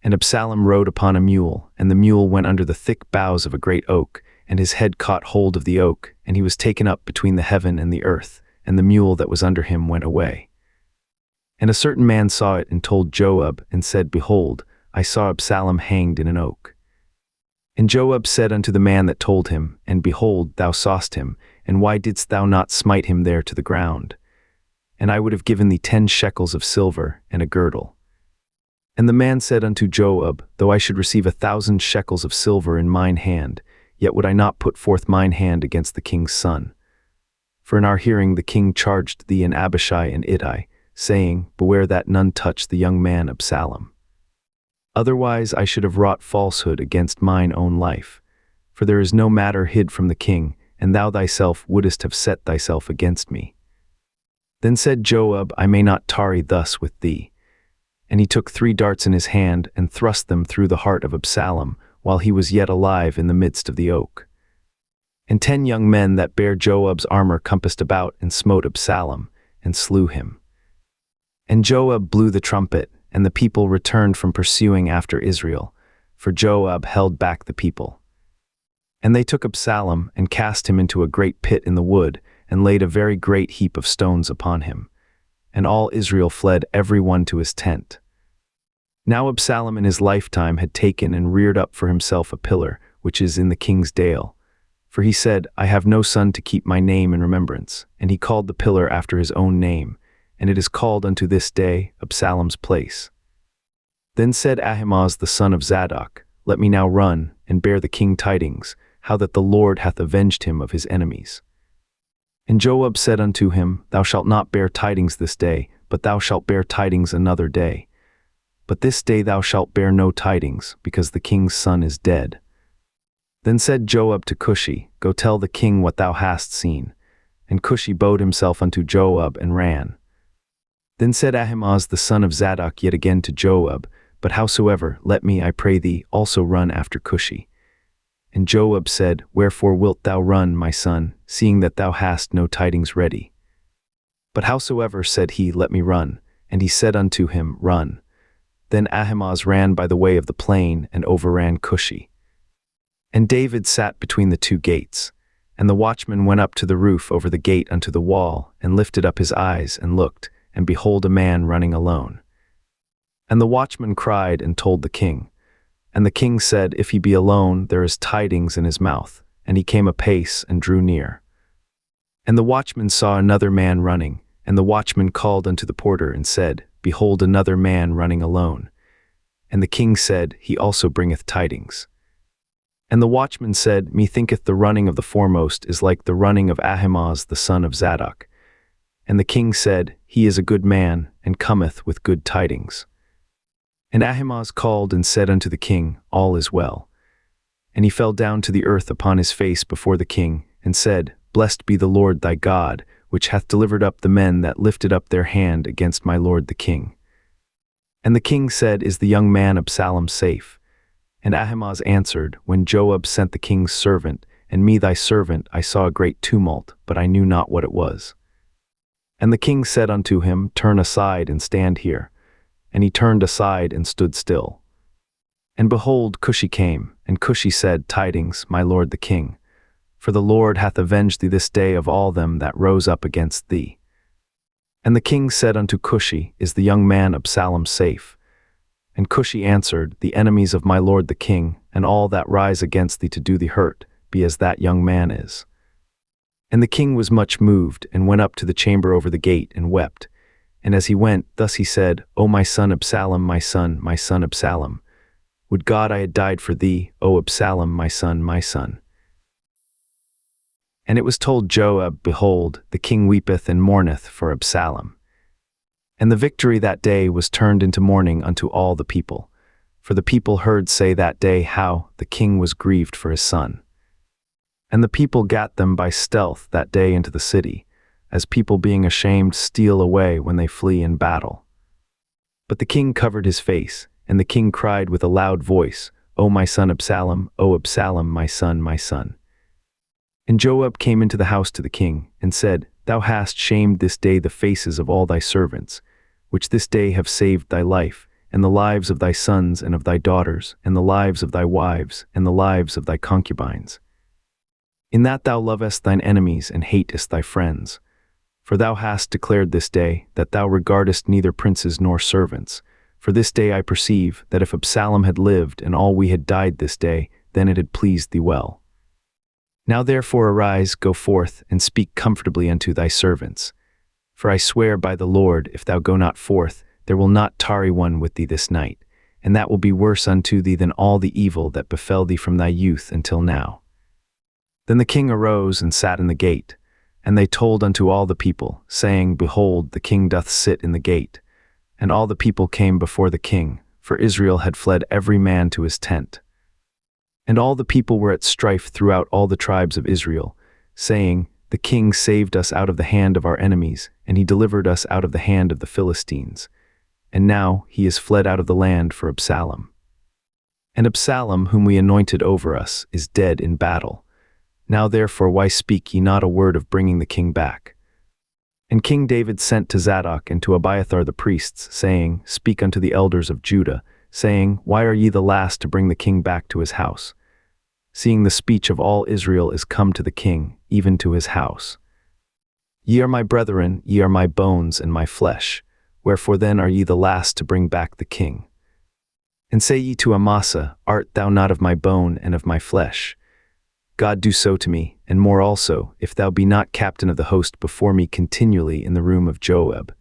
And Absalom rode upon a mule, and the mule went under the thick boughs of a great oak, and his head caught hold of the oak, and he was taken up between the heaven and the earth, and the mule that was under him went away. And a certain man saw it and told Joab, and said, Behold, I saw Absalom hanged in an oak. And Joab said unto the man that told him, And behold, thou sawest him, and why didst thou not smite him there to the ground? And I would have given thee 10 shekels of silver and a girdle. And the man said unto Joab, Though I should receive 1,000 shekels of silver in mine hand, yet would I not put forth mine hand against the king's son. For in our hearing the king charged thee and Abishai and Ittai, saying, Beware that none touch the young man Absalom. Otherwise I should have wrought falsehood against mine own life. For there is no matter hid from the king, and thou thyself wouldest have set thyself against me. Then said Joab, I may not tarry thus with thee. And he took 3 darts in his hand, and thrust them through the heart of Absalom, while he was yet alive in the midst of the oak. And 10 young men that bare Joab's armor compassed about, and smote Absalom, and slew him. And Joab blew the trumpet, and the people returned from pursuing after Israel, for Joab held back the people. And they took Absalom, and cast him into a great pit in the wood, and laid a very great heap of stones upon him. And all Israel fled every one to his tent. Now Absalom in his lifetime had taken and reared up for himself a pillar, which is in the king's dale. For he said, I have no son to keep my name in remembrance. And he called the pillar after his own name, and it is called unto this day Absalom's place. Then said Ahimaaz the son of Zadok, Let me now run, and bear the king tidings, how that the Lord hath avenged him of his enemies. And Joab said unto him, Thou shalt not bear tidings this day, but thou shalt bear tidings another day. But this day thou shalt bear no tidings, because the king's son is dead. Then said Joab to Cushi, Go tell the king what thou hast seen. And Cushi bowed himself unto Joab and ran. Then said Ahimaaz the son of Zadok yet again to Joab, But howsoever, let me, I pray thee, also run after Cushi. And Joab said, Wherefore wilt thou run, my son, seeing that thou hast no tidings ready? But howsoever, said he, Let me run. And he said unto him, Run. Then Ahimaaz ran by the way of the plain, and overran Cushi. And David sat between the 2 gates. And the watchman went up to the roof over the gate unto the wall, and lifted up his eyes, and looked, and behold a man running alone. And the watchman cried and told the king. And the king said, If he be alone, there is tidings in his mouth. And he came apace and drew near. And the watchman saw another man running, and the watchman called unto the porter and said, Behold another man running alone. And the king said, He also bringeth tidings. And the watchman said, Methinketh the running of the foremost is like the running of Ahimaaz the son of Zadok. And the king said, He is a good man, and cometh with good tidings. And Ahimaaz called and said unto the king, All is well. And he fell down to the earth upon his face before the king, and said, Blessed be the Lord thy God, which hath delivered up the men that lifted up their hand against my lord the king. And the king said, Is the young man Absalom safe? And Ahimaaz answered, When Joab sent the king's servant, and me thy servant, I saw a great tumult, but I knew not what it was. And the king said unto him, Turn aside and stand here. And he turned aside and stood still. And behold, Cushi came, and Cushi said, Tidings, my lord the king. For the Lord hath avenged thee this day of all them that rose up against thee. And the king said unto Cushi, Is the young man Absalom safe? And Cushi answered, The enemies of my lord the king, and all that rise against thee to do thee hurt, be as that young man is. And the king was much moved, and went up to the chamber over the gate, and wept. And as he went, thus he said, O my son Absalom, my son Absalom. Would God I had died for thee, O Absalom, my son, my son. And it was told Joab, Behold, the king weepeth and mourneth for Absalom. And the victory that day was turned into mourning unto all the people. For the people heard say that day how the king was grieved for his son. And the people gat them by stealth that day into the city, as people being ashamed steal away when they flee in battle. But the king covered his face, and the king cried with a loud voice, O my son Absalom, O Absalom, my son, my son. And Joab came into the house to the king, and said, Thou hast shamed this day the faces of all thy servants, which this day have saved thy life, and the lives of thy sons and of thy daughters, and the lives of thy wives, and the lives of thy concubines. In that thou lovest thine enemies and hatest thy friends. For thou hast declared this day that thou regardest neither princes nor servants. For this day I perceive that if Absalom had lived and all we had died this day, then it had pleased thee well. Now therefore arise, go forth, and speak comfortably unto thy servants. For I swear by the Lord, if thou go not forth, there will not tarry one with thee this night, and that will be worse unto thee than all the evil that befell thee from thy youth until now. Then the king arose and sat in the gate, and they told unto all the people, saying, Behold, the king doth sit in the gate. And all the people came before the king, for Israel had fled every man to his tent. And all the people were at strife throughout all the tribes of Israel, saying, The king saved us out of the hand of our enemies, and he delivered us out of the hand of the Philistines. And now he is fled out of the land for Absalom. And Absalom, whom we anointed over us, is dead in battle. Now therefore why speak ye not a word of bringing the king back? And King David sent to Zadok and to Abiathar the priests, saying, Speak unto the elders of Judah, saying, Why are ye the last to bring the king back to his house? Seeing the speech of all Israel is come to the king, even to his house. Ye are my brethren, ye are my bones and my flesh. Wherefore then are ye the last to bring back the king? And say ye to Amasa, Art thou not of my bone and of my flesh? God do so to me, and more also, if thou be not captain of the host before me continually in the room of Joab.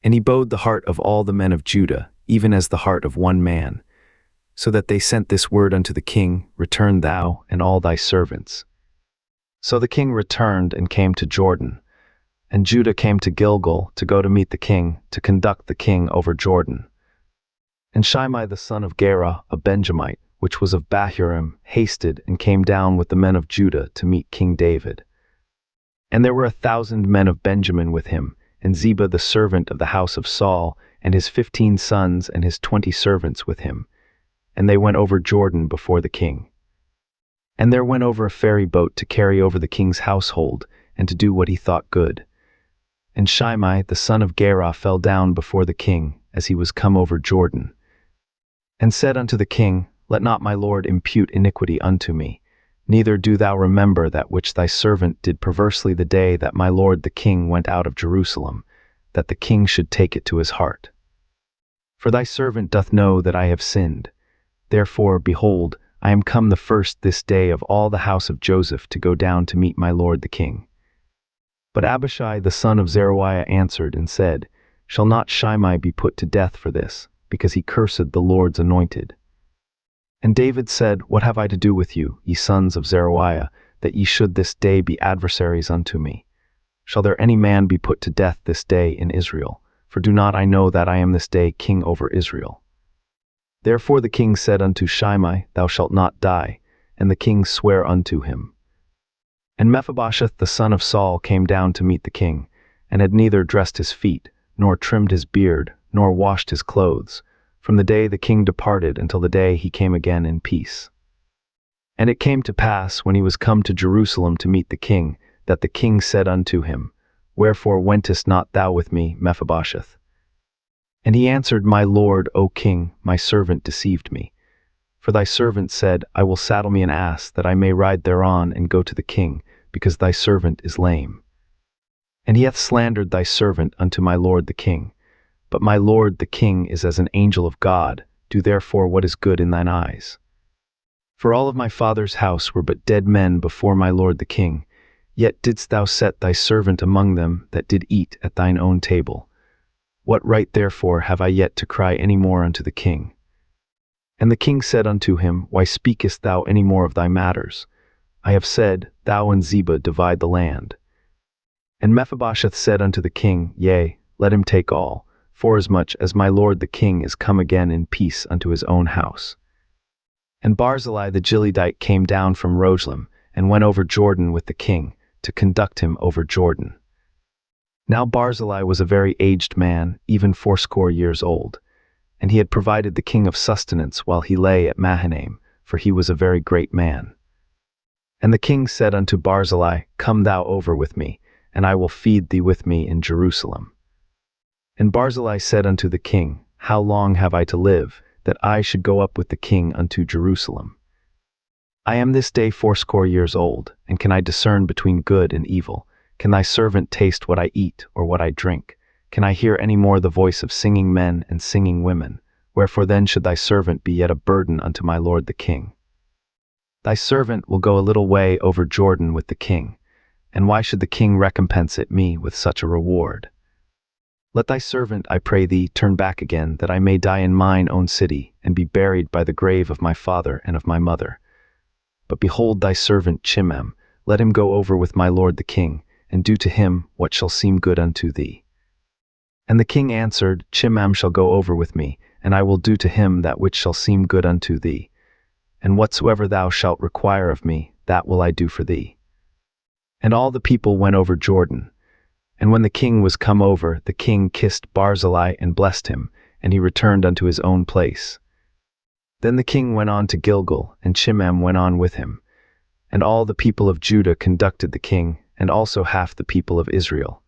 And he bowed the heart of all the men of Judah, even as the heart of one man, so that they sent this word unto the king, Return thou and all thy servants. So the king returned and came to Jordan, and Judah came to Gilgal to go to meet the king, to conduct the king over Jordan. And Shimei the son of Gera, a Benjamite, which was of Bahurim, hasted and came down with the men of Judah to meet King David. And there were 1,000 men of Benjamin with him, and Ziba the servant of the house of Saul, and his 15 sons and his 20 servants with him. And they went over Jordan before the king. And there went over a ferry boat to carry over the king's household, and to do what he thought good. And Shimei the son of Gera fell down before the king, as he was come over Jordan, and said unto the king, Let not my lord impute iniquity unto me, neither do thou remember that which thy servant did perversely the day that my lord the king went out of Jerusalem, that the king should take it to his heart. For thy servant doth know that I have sinned. Therefore, behold, I am come the first this day of all the house of Joseph to go down to meet my lord the king. But Abishai the son of Zeruiah answered and said, Shall not Shimei be put to death for this, because he cursed the Lord's anointed? And David said, What have I to do with you, ye sons of Zeruiah, that ye should this day be adversaries unto me? Shall there any man be put to death this day in Israel? For do not I know that I am this day king over Israel? Therefore the king said unto Shimei, Thou shalt not die. And the king sware unto him. And Mephibosheth the son of Saul came down to meet the king, and had neither dressed his feet, nor trimmed his beard, nor washed his clothes, from the day the king departed until the day he came again in peace. And it came to pass, when he was come to Jerusalem to meet the king, that the king said unto him, Wherefore wentest not thou with me, Mephibosheth? And he answered, My lord, O king, my servant deceived me. For thy servant said, I will saddle me an ass, that I may ride thereon and go to the king, because thy servant is lame. And he hath slandered thy servant unto my lord the king. But my lord the king is as an angel of God. Do therefore what is good in thine eyes. For all of my father's house were but dead men before my lord the king, yet didst thou set thy servant among them that did eat at thine own table. What right therefore have I yet to cry any more unto the king? And the king said unto him, Why speakest thou any more of thy matters? I have said, Thou and Ziba divide the land. And Mephibosheth said unto the king, Yea, let him take all, forasmuch as my lord the king is come again in peace unto his own house. And Barzillai the Gileadite came down from Rogelim, and went over Jordan with the king, to conduct him over Jordan. Now Barzillai was a very aged man, even 80 years old, and he had provided the king of sustenance while he lay at Mahanaim, for he was a very great man. And the king said unto Barzillai, Come thou over with me, and I will feed thee with me in Jerusalem. And Barzillai said unto the king, How long have I to live, that I should go up with the king unto Jerusalem? I am this day 80 years old, and can I discern between good and evil? Can thy servant taste what I eat, or what I drink? Can I hear any more the voice of singing men and singing women? Wherefore then should thy servant be yet a burden unto my lord the king? Thy servant will go a little way over Jordan with the king, and why should the king recompense it me with such a reward? Let thy servant, I pray thee, turn back again, that I may die in mine own city, and be buried by the grave of my father and of my mother. But behold thy servant Chimam, let him go over with my lord the king, and do to him what shall seem good unto thee. And the king answered, Chimam shall go over with me, and I will do to him that which shall seem good unto thee. And whatsoever thou shalt require of me, that will I do for thee. And all the people went over Jordan. And when the king was come over, the king kissed Barzillai and blessed him, and he returned unto his own place. Then the king went on to Gilgal, and Chimam went on with him. And all the people of Judah conducted the king, and also half the people of Israel.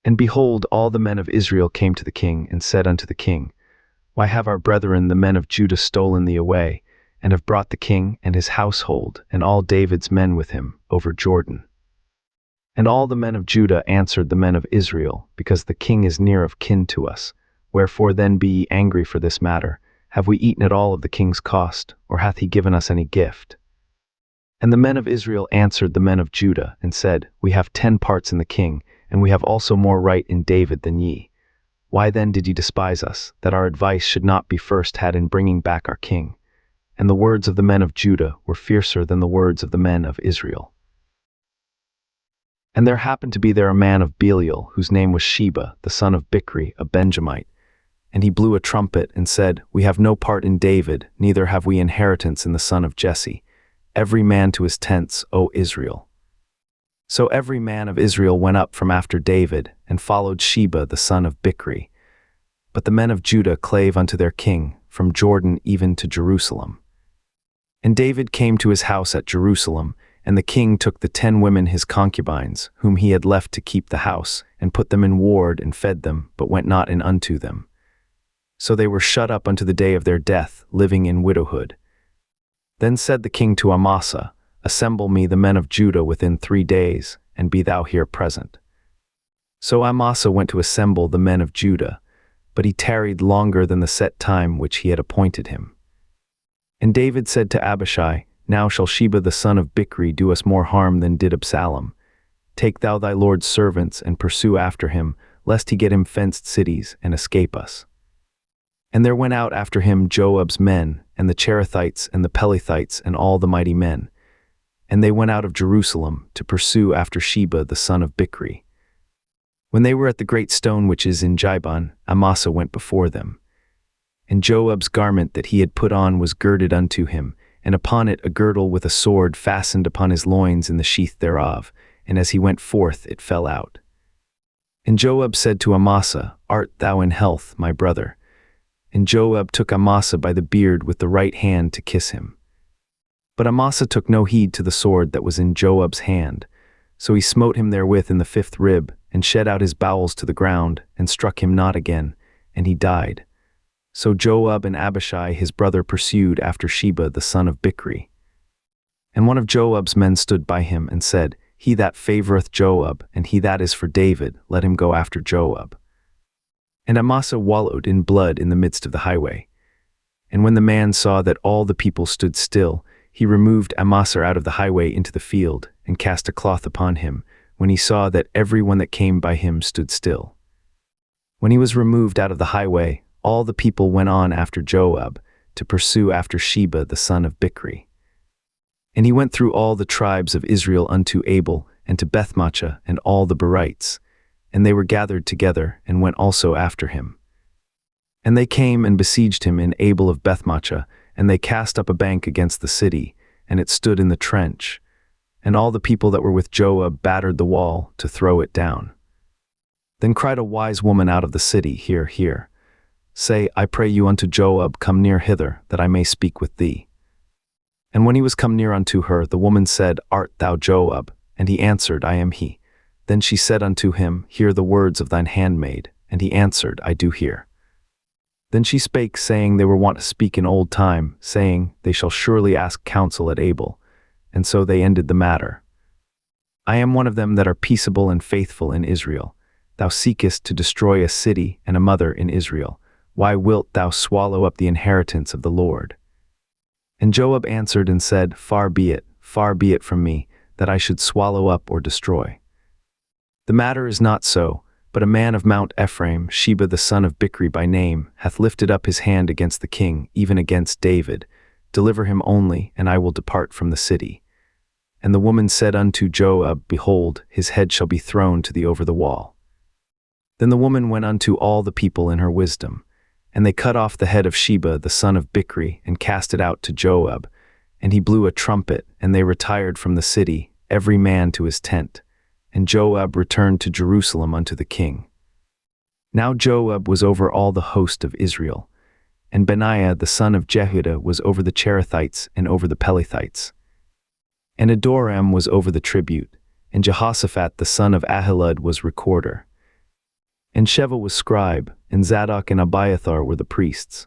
And behold, all the men of Israel came to the king, and said unto the king, Why have our brethren the men of Judah stolen thee away, and have brought the king and his household, and all David's men with him, over Jordan? And all the men of Judah answered the men of Israel, Because the king is near of kin to us. Wherefore then be ye angry for this matter? Have we eaten at all of the king's cost, or hath he given us any gift? And the men of Israel answered the men of Judah, and said, We have 10 parts in the king, and we have also more right in David than ye. Why then did ye despise us, that our advice should not be first had in bringing back our king? And the words of the men of Judah were fiercer than the words of the men of Israel. And there happened to be there a man of Belial, whose name was Sheba, the son of Bichri, a Benjamite. And he blew a trumpet, and said, We have no part in David, neither have we inheritance in the son of Jesse. Every man to his tents, O Israel. So every man of Israel went up from after David, and followed Sheba the son of Bichri. But the men of Judah clave unto their king, from Jordan even to Jerusalem. And David came to his house at Jerusalem, and the king took the 10 women his concubines, whom he had left to keep the house, and put them in ward, and fed them, but went not in unto them. So they were shut up unto the day of their death, living in widowhood. Then said the king to Amasa, Assemble me the men of Judah within 3 days, and be thou here present. So Amasa went to assemble the men of Judah, but he tarried longer than the set time which he had appointed him. And David said to Abishai, Now shall Sheba the son of Bichri do us more harm than did Absalom. Take thou thy lord's servants, and pursue after him, lest he get him fenced cities, and escape us. And there went out after him Joab's men, and the Cherethites, and the Pelethites, and all the mighty men. And they went out of Jerusalem, to pursue after Sheba the son of Bichri. When they were at the great stone which is in Jibon, Amasa went before them. And Joab's garment that he had put on was girded unto him, and upon it a girdle with a sword fastened upon his loins in the sheath thereof, and as he went forth it fell out. And Joab said to Amasa, Art thou in health, my brother? And Joab took Amasa by the beard with the right hand to kiss him. But Amasa took no heed to the sword that was in Joab's hand, so he smote him therewith in the 5th rib, and shed out his bowels to the ground, and struck him not again, and he died. So Joab and Abishai his brother pursued after Sheba the son of Bichri. And one of Joab's men stood by him, and said, He that favoreth Joab, and he that is for David, let him go after Joab. And Amasa wallowed in blood in the midst of the highway. And when the man saw that all the people stood still, he removed Amasa out of the highway into the field, and cast a cloth upon him, when he saw that every one that came by him stood still. When he was removed out of the highway, all the people went on after Joab, to pursue after Sheba the son of Bichri. And he went through all the tribes of Israel unto Abel, and to Bethmaachah, and all the Berites. And they were gathered together, and went also after him. And they came and besieged him in Abel of Bethmaachah, and they cast up a bank against the city, and it stood in the trench. And all the people that were with Joab battered the wall to throw it down. Then cried a wise woman out of the city, Hear, hear. Say, I pray you unto Joab, Come near hither, that I may speak with thee. And when he was come near unto her, the woman said, Art thou Joab? And he answered, I am he. Then she said unto him, Hear the words of thine handmaid. And he answered, I do hear. Then she spake, saying, They were wont to speak in old time, saying, They shall surely ask counsel at Abel. And so they ended the matter. I am one of them that are peaceable and faithful in Israel. Thou seekest to destroy a city and a mother in Israel. Why wilt thou swallow up the inheritance of the Lord? And Joab answered and said, far be it from me, that I should swallow up or destroy. The matter is not so, but a man of Mount Ephraim, Sheba the son of Bichri by name, hath lifted up his hand against the king, even against David. Deliver him only, and I will depart from the city. And the woman said unto Joab, Behold, his head shall be thrown to thee over the wall. Then the woman went unto all the people in her wisdom, and they cut off the head of Sheba the son of Bichri, and cast it out to Joab. And he blew a trumpet, and they retired from the city, every man to his tent. And Joab returned to Jerusalem unto the king. Now Joab was over all the host of Israel, and Benaiah the son of Jehudah was over the Cherethites and over the Pelethites. And Adoram was over the tribute, and Jehoshaphat the son of Ahilud was recorder. And Sheva was scribe, and Zadok and Abiathar were the priests.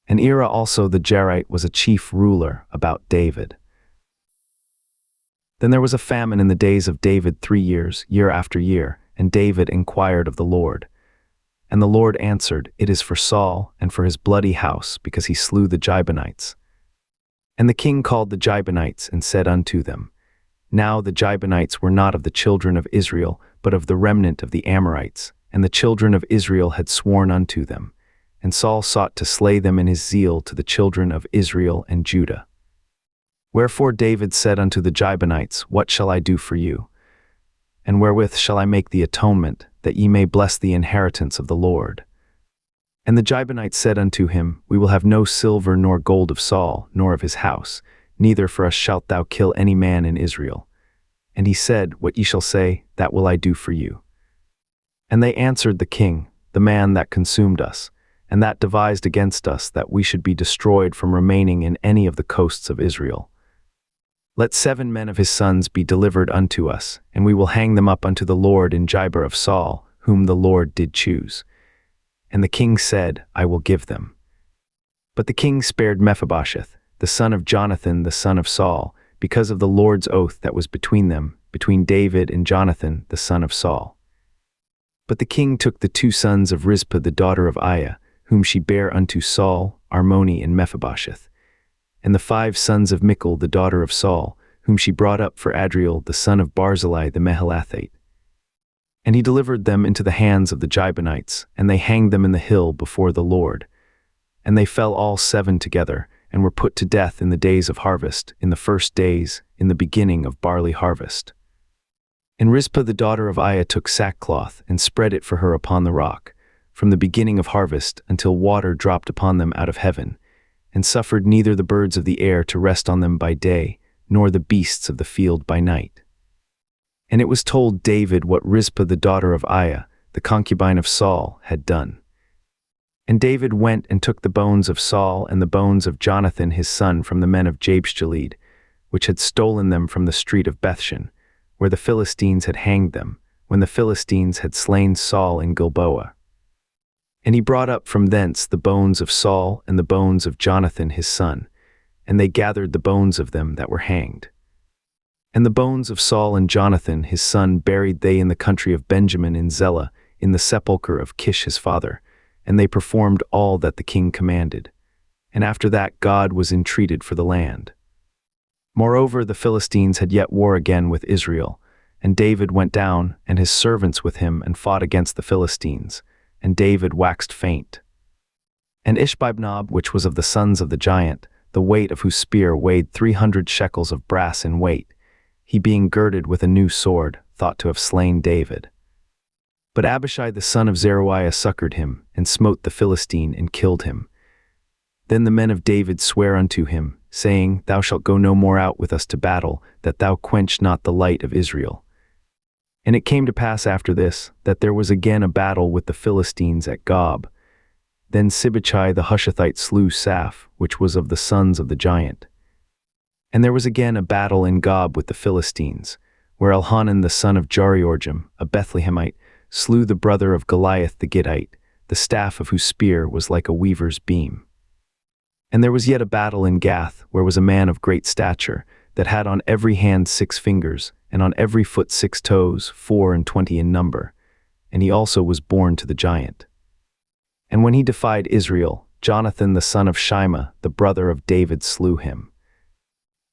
And Ira also the Jarite was a chief ruler about David. Then there was a famine in the days of David 3 years, year after year, and David inquired of the Lord. And the Lord answered, It is for Saul and for his bloody house, because he slew the Gibeonites. And the king called the Gibeonites and said unto them, Now the Gibeonites were not of the children of Israel, but of the remnant of the Amorites, and the children of Israel had sworn unto them. And Saul sought to slay them in his zeal to the children of Israel and Judah. Wherefore David said unto the Gibeonites, What shall I do for you? And wherewith shall I make the atonement, that ye may bless the inheritance of the Lord? And the Gibeonites said unto him, We will have no silver nor gold of Saul, nor of his house, neither for us shalt thou kill any man in Israel. And he said, What ye shall say, that will I do for you. And they answered the king, The man that consumed us, and that devised against us that we should be destroyed from remaining in any of the coasts of Israel. Let 7 men of his sons be delivered unto us, and we will hang them up unto the Lord in Gibeah of Saul, whom the Lord did choose. And the king said, I will give them. But the king spared Mephibosheth, the son of Jonathan the son of Saul, because of the Lord's oath that was between them, between David and Jonathan the son of Saul. But the king took the 2 sons of Rizpah the daughter of Aiah, whom she bare unto Saul, Armoni and Mephibosheth, and the 5 sons of Michal the daughter of Saul, whom she brought up for Adriel the son of Barzillai the Mehalathite. And he delivered them into the hands of the Gibeonites, and they hanged them in the hill before the Lord. And they fell all 7 together, and were put to death in the days of harvest, in the first days, in the beginning of barley harvest. And Rizpah the daughter of Aiah took sackcloth, and spread it for her upon the rock, from the beginning of harvest until water dropped upon them out of heaven, and suffered neither the birds of the air to rest on them by day, nor the beasts of the field by night. And it was told David what Rizpah the daughter of Aiah, the concubine of Saul, had done. And David went and took the bones of Saul and the bones of Jonathan his son from the men of Jabeshgilead, which had stolen them from the street of Bethshan, where the Philistines had hanged them, when the Philistines had slain Saul in Gilboa. And he brought up from thence the bones of Saul and the bones of Jonathan his son, and they gathered the bones of them that were hanged. And the bones of Saul and Jonathan his son buried they in the country of Benjamin in Zelah, in the sepulchre of Kish his father, and they performed all that the king commanded. And after that God was entreated for the land. Moreover, the Philistines had yet war again with Israel, and David went down, and his servants with him, and fought against the Philistines, and David waxed faint. And Ishbi-benob, which was of the sons of the giant, the weight of whose spear weighed 300 shekels of brass in weight, he being girded with a new sword, thought to have slain David. But Abishai the son of Zeruiah succored him, and smote the Philistine, and killed him. Then the men of David sware unto him, saying, Thou shalt go no more out with us to battle, that thou quench not the light of Israel. And it came to pass after this, that there was again a battle with the Philistines at Gob. Then Sibbechai the Hushathite slew Saph, which was of the sons of the giant. And there was again a battle in Gob with the Philistines, where Elhanan the son of Jariorjim, a Bethlehemite, slew the brother of Goliath the Gittite, the staff of whose spear was like a weaver's beam. And there was yet a battle in Gath, where was a man of great stature, that had on every hand 6 fingers, and on every foot 6 toes, 24 in number. And he also was born to the giant. And when he defied Israel, Jonathan the son of Shimea, the brother of David, slew him.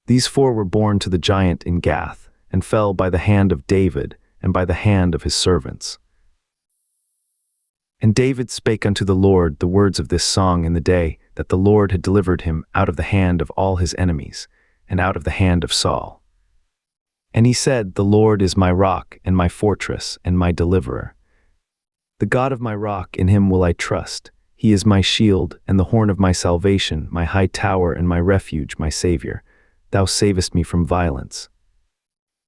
These 4 were born to the giant in Gath, and fell by the hand of David, and by the hand of his servants. And David spake unto the Lord the words of this song in the day that the Lord had delivered him out of the hand of all his enemies, and out of the hand of Saul. And he said, The Lord is my rock, and my fortress, and my deliverer. The God of my rock, in him will I trust. He is my shield, and the horn of my salvation, my high tower, and my refuge, my Savior. Thou savest me from violence.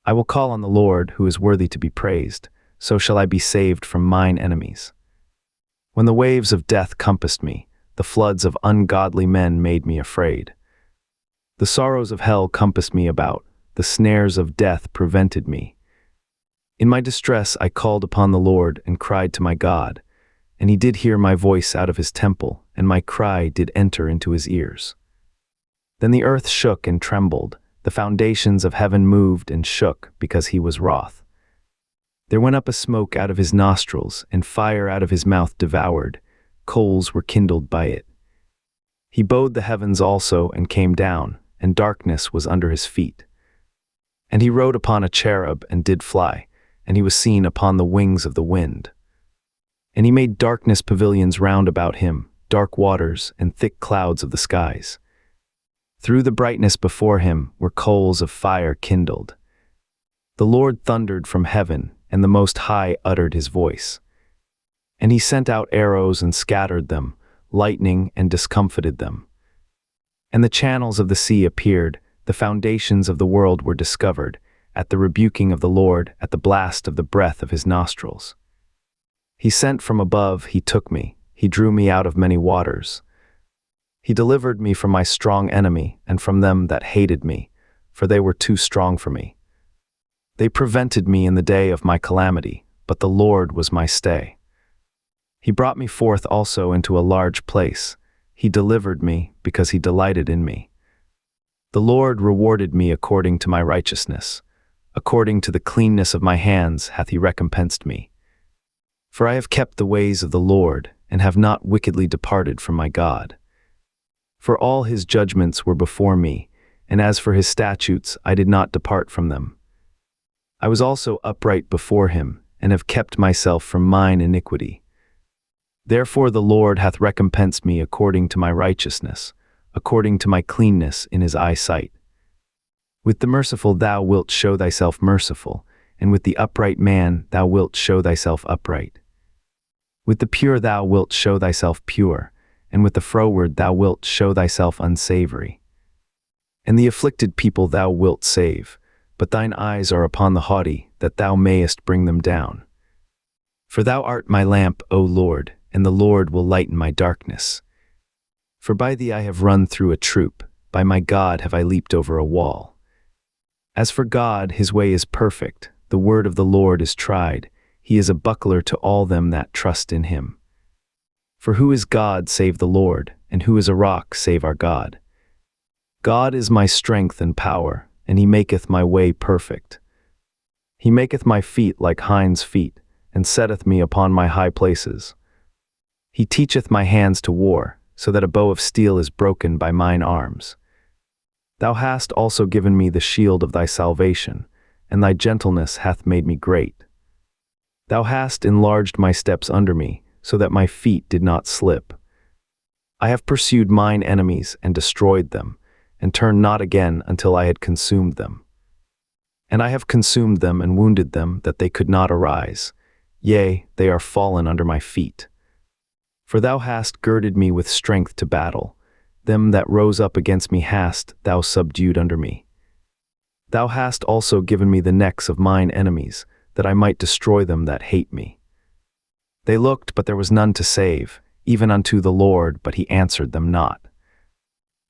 I will call on the Lord, who is worthy to be praised. So shall I be saved from mine enemies. When the waves of death compassed me, the floods of ungodly men made me afraid. The sorrows of hell compassed me about, the snares of death prevented me. In my distress I called upon the Lord and cried to my God, and he did hear my voice out of his temple, and my cry did enter into his ears. Then the earth shook and trembled, the foundations of heaven moved and shook, because he was wroth. There went up a smoke out of his nostrils, and fire out of his mouth devoured. Coals were kindled by it. He bowed the heavens also, and came down, and darkness was under his feet. And he rode upon a cherub, and did fly, and he was seen upon the wings of the wind. And he made darkness pavilions round about him, dark waters, and thick clouds of the skies. Through the brightness before him were coals of fire kindled. The Lord thundered from heaven, and the Most High uttered his voice. And he sent out arrows and scattered them, lightning and discomfited them. And the channels of the sea appeared, the foundations of the world were discovered, at the rebuking of the Lord, at the blast of the breath of his nostrils. He sent from above, he took me, he drew me out of many waters. He delivered me from my strong enemy, and from them that hated me, for they were too strong for me. They prevented me in the day of my calamity, but the Lord was my stay. He brought me forth also into a large place. He delivered me, because he delighted in me. The Lord rewarded me according to my righteousness. According to the cleanness of my hands hath he recompensed me. For I have kept the ways of the Lord, and have not wickedly departed from my God. For all his judgments were before me, and as for his statutes I did not depart from them. I was also upright before him, and have kept myself from mine iniquity. Therefore the Lord hath recompensed me according to my righteousness, according to my cleanness in his eyesight. With the merciful thou wilt show thyself merciful, and with the upright man thou wilt show thyself upright. With the pure thou wilt show thyself pure, and with the froward thou wilt show thyself unsavory. And the afflicted people thou wilt save, but thine eyes are upon the haughty, that thou mayest bring them down. For thou art my lamp, O Lord, and the Lord will lighten my darkness. For by thee I have run through a troop, by my God have I leaped over a wall. As for God, his way is perfect, the word of the Lord is tried, he is a buckler to all them that trust in him. For who is God save the Lord, and who is a rock save our God? God is my strength and power, and he maketh my way perfect. He maketh my feet like hinds' feet, and setteth me upon my high places. He teacheth my hands to war, so that a bow of steel is broken by mine arms. Thou hast also given me the shield of thy salvation, and thy gentleness hath made me great. Thou hast enlarged my steps under me, so that my feet did not slip. I have pursued mine enemies and destroyed them, and turned not again until I had consumed them. And I have consumed them and wounded them, that they could not arise. Yea, they are fallen under my feet. For thou hast girded me with strength to battle. Them that rose up against me hast thou subdued under me. Thou hast also given me the necks of mine enemies, that I might destroy them that hate me. They looked, but there was none to save, even unto the Lord, but he answered them not.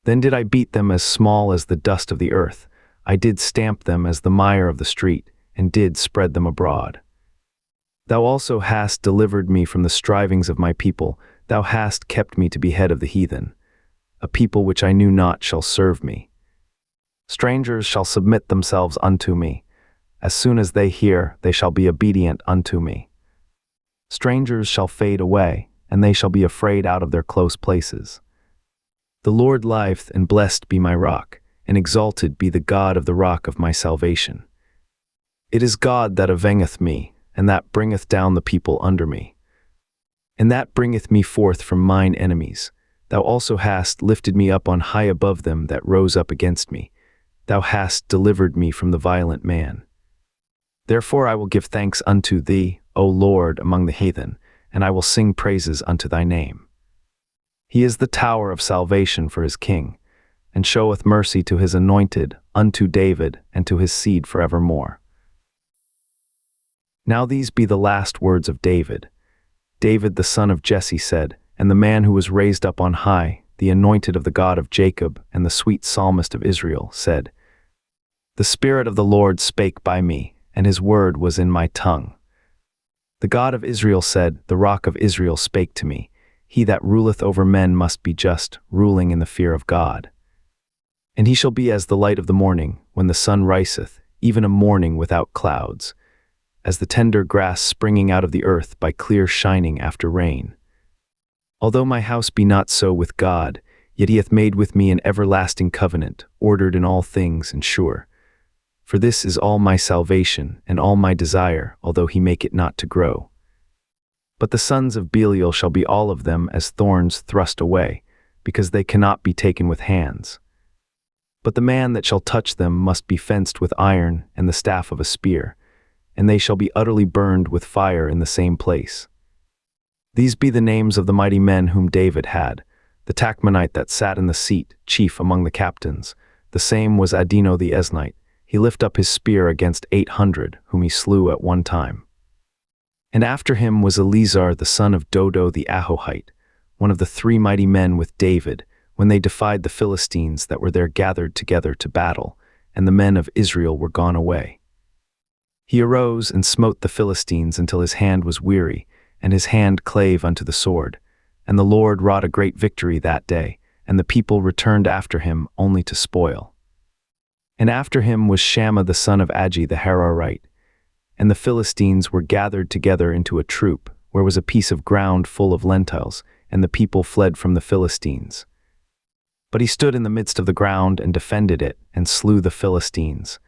Then did I beat them as small as the dust of the earth. I did stamp them as the mire of the street, and did spread them abroad. Thou also hast delivered me from the strivings of my people. Thou hast kept me to be head of the heathen. A people which I knew not shall serve me. Strangers shall submit themselves unto me. As soon as they hear, they shall be obedient unto me. Strangers shall fade away, and they shall be afraid out of their close places. The Lord liveth, and blessed be my rock, and exalted be the God of the rock of my salvation. It is God that avengeth me, and that bringeth down the people under me. And that bringeth me forth from mine enemies. Thou also hast lifted me up on high above them that rose up against me. Thou hast delivered me from the violent man. Therefore I will give thanks unto thee, O Lord, among the heathen, and I will sing praises unto thy name. He is the tower of salvation for his king, and showeth mercy to his anointed, unto David, and to his seed forevermore. Now these be the last words of David. David the son of Jesse said, and the man who was raised up on high, the anointed of the God of Jacob, and the sweet psalmist of Israel, said, The Spirit of the Lord spake by me, and his word was in my tongue. The God of Israel said, The rock of Israel spake to me. He that ruleth over men must be just, ruling in the fear of God. And he shall be as the light of the morning, when the sun riseth, even a morning without clouds, as the tender grass springing out of the earth by clear shining after rain. Although my house be not so with God, yet he hath made with me an everlasting covenant, ordered in all things and sure. For this is all my salvation, and all my desire, although he make it not to grow. But the sons of Belial shall be all of them as thorns thrust away, because they cannot be taken with hands. But the man that shall touch them must be fenced with iron and the staff of a spear, and they shall be utterly burned with fire in the same place. These be the names of the mighty men whom David had. The Tachmonite that sat in the seat, chief among the captains. The same was Adino the Eznite. He lift up his spear against 800, whom he slew at one time. And after him was Eleazar the son of Dodo the Ahohite, one of the 3 mighty men with David, when they defied the Philistines that were there gathered together to battle, and the men of Israel were gone away. He arose and smote the Philistines until his hand was weary, and his hand clave unto the sword. And the Lord wrought a great victory that day, and the people returned after him only to spoil. And after him was Shammah the son of Agi the Hararite. And the Philistines were gathered together into a troop, where was a piece of ground full of lentils, and the people fled from the Philistines. But he stood in the midst of the ground and defended it, and slew the Philistines.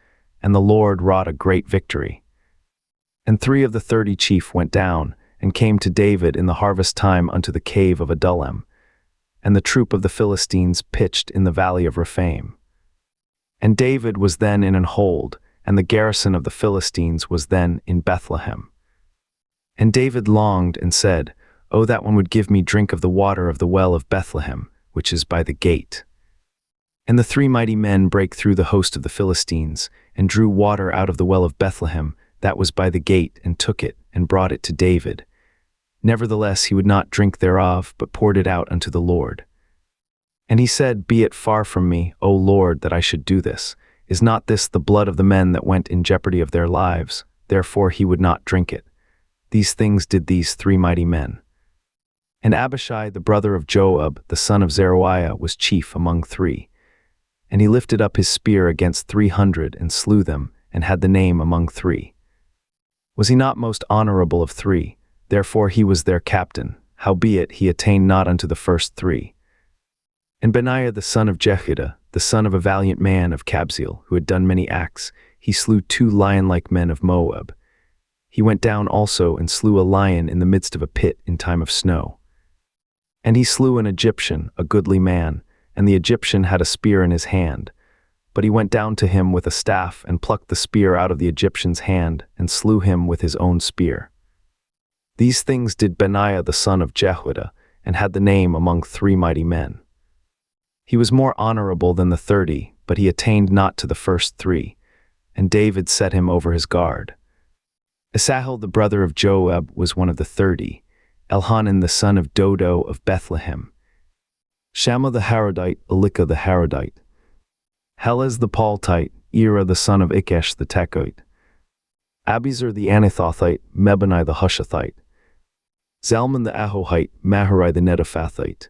And the Lord wrought a great victory. And 3 of the 30 chief went down, and came to David in the harvest time unto the cave of Adullam. And the troop of the Philistines pitched in the valley of Rephaim. And David was then in an hold, and the garrison of the Philistines was then in Bethlehem. And David longed and said, O that one would give me drink of the water of the well of Bethlehem, which is by the gate. And the 3 mighty men brake through the host of the Philistines, and drew water out of the well of Bethlehem, that was by the gate, and took it, and brought it to David. Nevertheless he would not drink thereof, but poured it out unto the Lord. And he said, Be it far from me, O Lord, that I should do this. Is not this the blood of the men that went in jeopardy of their lives? Therefore he would not drink it. These things did these 3 mighty men. And Abishai, the brother of Joab, the son of Zeruiah, was chief among 3. And he lifted up his spear against 300, and slew them, and had the name among 3. Was he not most honorable of 3? Therefore he was their captain. Howbeit he attained not unto the first 3. And Benaiah the son of Jehoiada, the son of a valiant man of Kabzeel, who had done many acts, he slew 2 lion-like men of Moab. He went down also and slew a lion in the midst of a pit in time of snow. And he slew an Egyptian, a goodly man, and the Egyptian had a spear in his hand. But he went down to him with a staff and plucked the spear out of the Egyptian's hand and slew him with his own spear. These things did Benaiah the son of Jehoiada, and had the name among 3 mighty men. He was more honorable than the 30, but he attained not to the first 3, and David set him over his guard. Asahel the brother of Joab was one of the 30, Elhanan the son of Dodo of Bethlehem, Shammah the Harodite, Elikah the Harodite, Helez the Paltite, Ira the son of Ikesh the Tekoite, Abiezer the Anathothite, Mebani the Hushathite, Zalman the Ahohite, Maharai the Netophathite,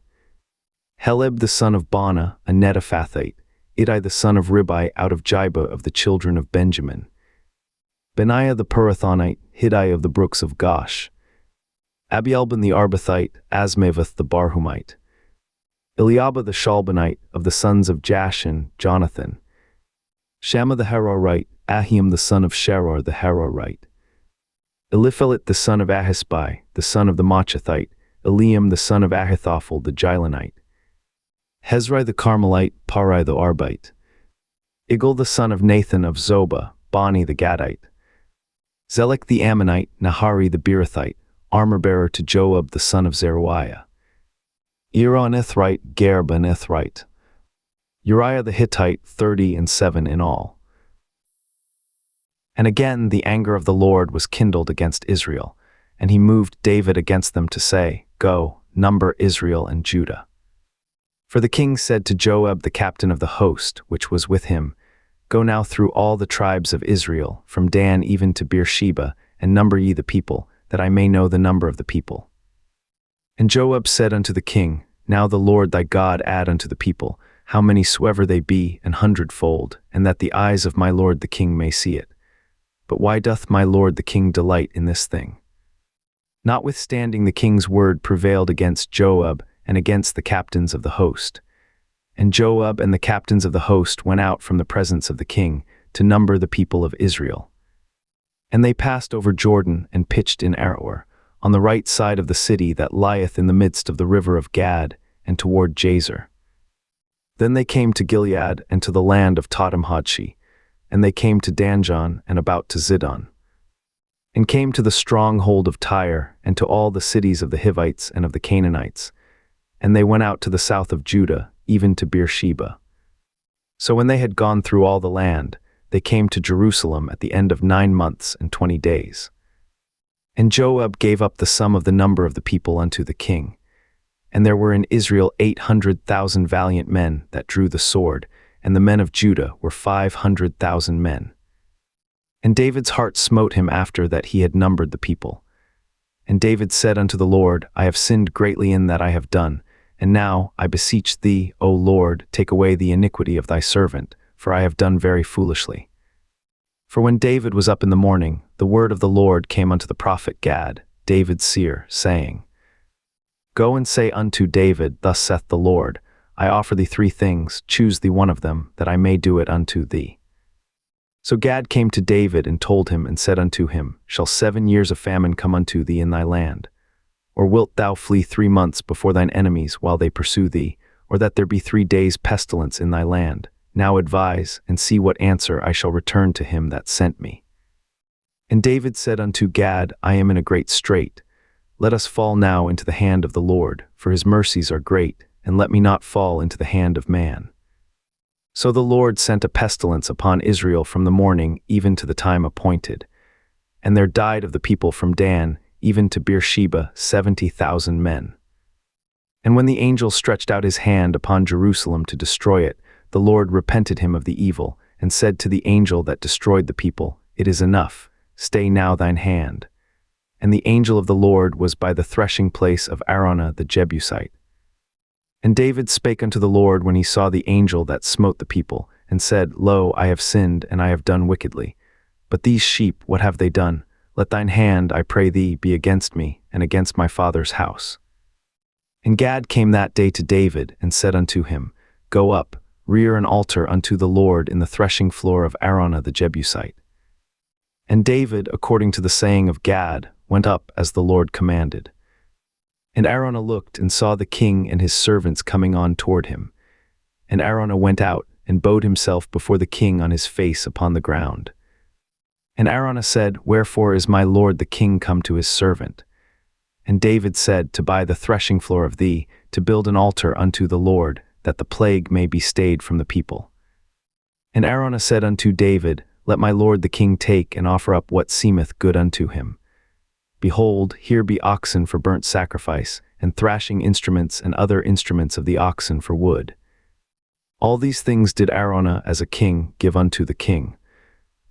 Heleb the son of Bana, a Netophathite, Idai the son of Ribai out of Jibah of the children of Benjamin, Benaiah the Pirathonite, Hiddai of the brooks of Gosh, Abielban the Arbathite, Asmaveth the Barhumite, Eliabah the Shalbanite of the sons of Jashan, Jonathan, Shammah the Harorite, Ahiam the son of Sharor the Harorite, Eliphelet the son of Ahisbai, the son of the Machathite, Eliam the son of Ahithophel the Gilonite, Hezrai the Carmelite, Parai the Arbite, Igal the son of Nathan of Zobah, Bani the Gadite, Zelek the Ammonite, Nahari the Beerothite, armor-bearer to Joab the son of Zeruiah, Ira an Ithrite, Gareb an Ithrite, Uriah the Hittite, 37 in all. And again the anger of the Lord was kindled against Israel, and he moved David against them to say, Go, number Israel and Judah. For the king said to Joab the captain of the host, which was with him, Go now through all the tribes of Israel, from Dan even to Beersheba, and number ye the people, that I may know the number of the people. And Joab said unto the king, Now the Lord thy God add unto the people, how many soever they be, 100-fold, and that the eyes of my lord the king may see it. But why doth my lord the king delight in this thing? Notwithstanding the king's word prevailed against Joab and against the captains of the host. And Joab and the captains of the host went out from the presence of the king to number the people of Israel. And they passed over Jordan and pitched in Aroer, on the right side of the city that lieth in the midst of the river of Gad, and toward Jazer. Then they came to Gilead and to the land of Tatamhodshi, and they came to Danjon and about to Zidon, and came to the stronghold of Tyre and to all the cities of the Hivites and of the Canaanites, and they went out to the south of Judah, even to Beersheba. So when they had gone through all the land, they came to Jerusalem at the end of 9 months and 20 days. And Joab gave up the sum of the number of the people unto the king. And there were in Israel 800,000 valiant men that drew the sword, and the men of Judah were 500,000 men. And David's heart smote him after that he had numbered the people. And David said unto the Lord, I have sinned greatly in that I have done, and now, I beseech thee, O Lord, take away the iniquity of thy servant, for I have done very foolishly. For when David was up in the morning, the word of the Lord came unto the prophet Gad, David's seer, saying, Go and say unto David, Thus saith the Lord, I offer thee 3 things, choose thee one of them, that I may do it unto thee. So Gad came to David and told him and said unto him, Shall 7 years of famine come unto thee in thy land? Or wilt thou flee 3 months before thine enemies while they pursue thee, or that there be 3 days pestilence in thy land? Now advise, and see what answer I shall return to him that sent me. And David said unto Gad, I am in a great strait. Let us fall now into the hand of the Lord, for his mercies are great, and let me not fall into the hand of man. So the Lord sent a pestilence upon Israel from the morning even to the time appointed. And there died of the people from Dan even to Beersheba 70,000 men. And when the angel stretched out his hand upon Jerusalem to destroy it, the Lord repented him of the evil, and said to the angel that destroyed the people, It is enough, stay now thine hand. And the angel of the Lord was by the threshing place of Araunah the Jebusite. And David spake unto the Lord when he saw the angel that smote the people, and said, Lo, I have sinned, and I have done wickedly. But these sheep, what have they done? Let thine hand, I pray thee, be against me, and against my father's house. And Gad came that day to David, and said unto him, Go up, rear an altar unto the Lord in the threshing floor of Araunah the Jebusite. And David, according to the saying of Gad, went up as the Lord commanded. And Araunah looked and saw the king and his servants coming on toward him. And Araunah went out, and bowed himself before the king on his face upon the ground. And Araunah said, Wherefore is my lord the king come to his servant? And David said, To buy the threshing floor of thee, to build an altar unto the Lord, that the plague may be stayed from the people. And Araunah said unto David, Let my lord the king take and offer up what seemeth good unto him. Behold, here be oxen for burnt sacrifice, and thrashing instruments and other instruments of the oxen for wood. All these things did Araunah as a king give unto the king.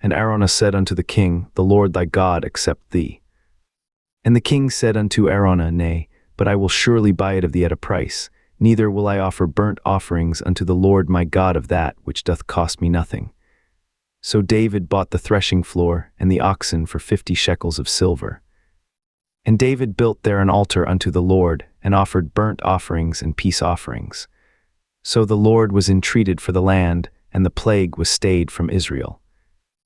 And Araunah said unto the king, The Lord thy God accept thee. And the king said unto Araunah, Nay, but I will surely buy it of thee at a price, neither will I offer burnt offerings unto the Lord my God of that which doth cost me nothing. So David bought the threshing floor and the oxen for 50 shekels of silver. And David built there an altar unto the Lord, and offered burnt offerings and peace offerings. So the Lord was entreated for the land, and the plague was stayed from Israel.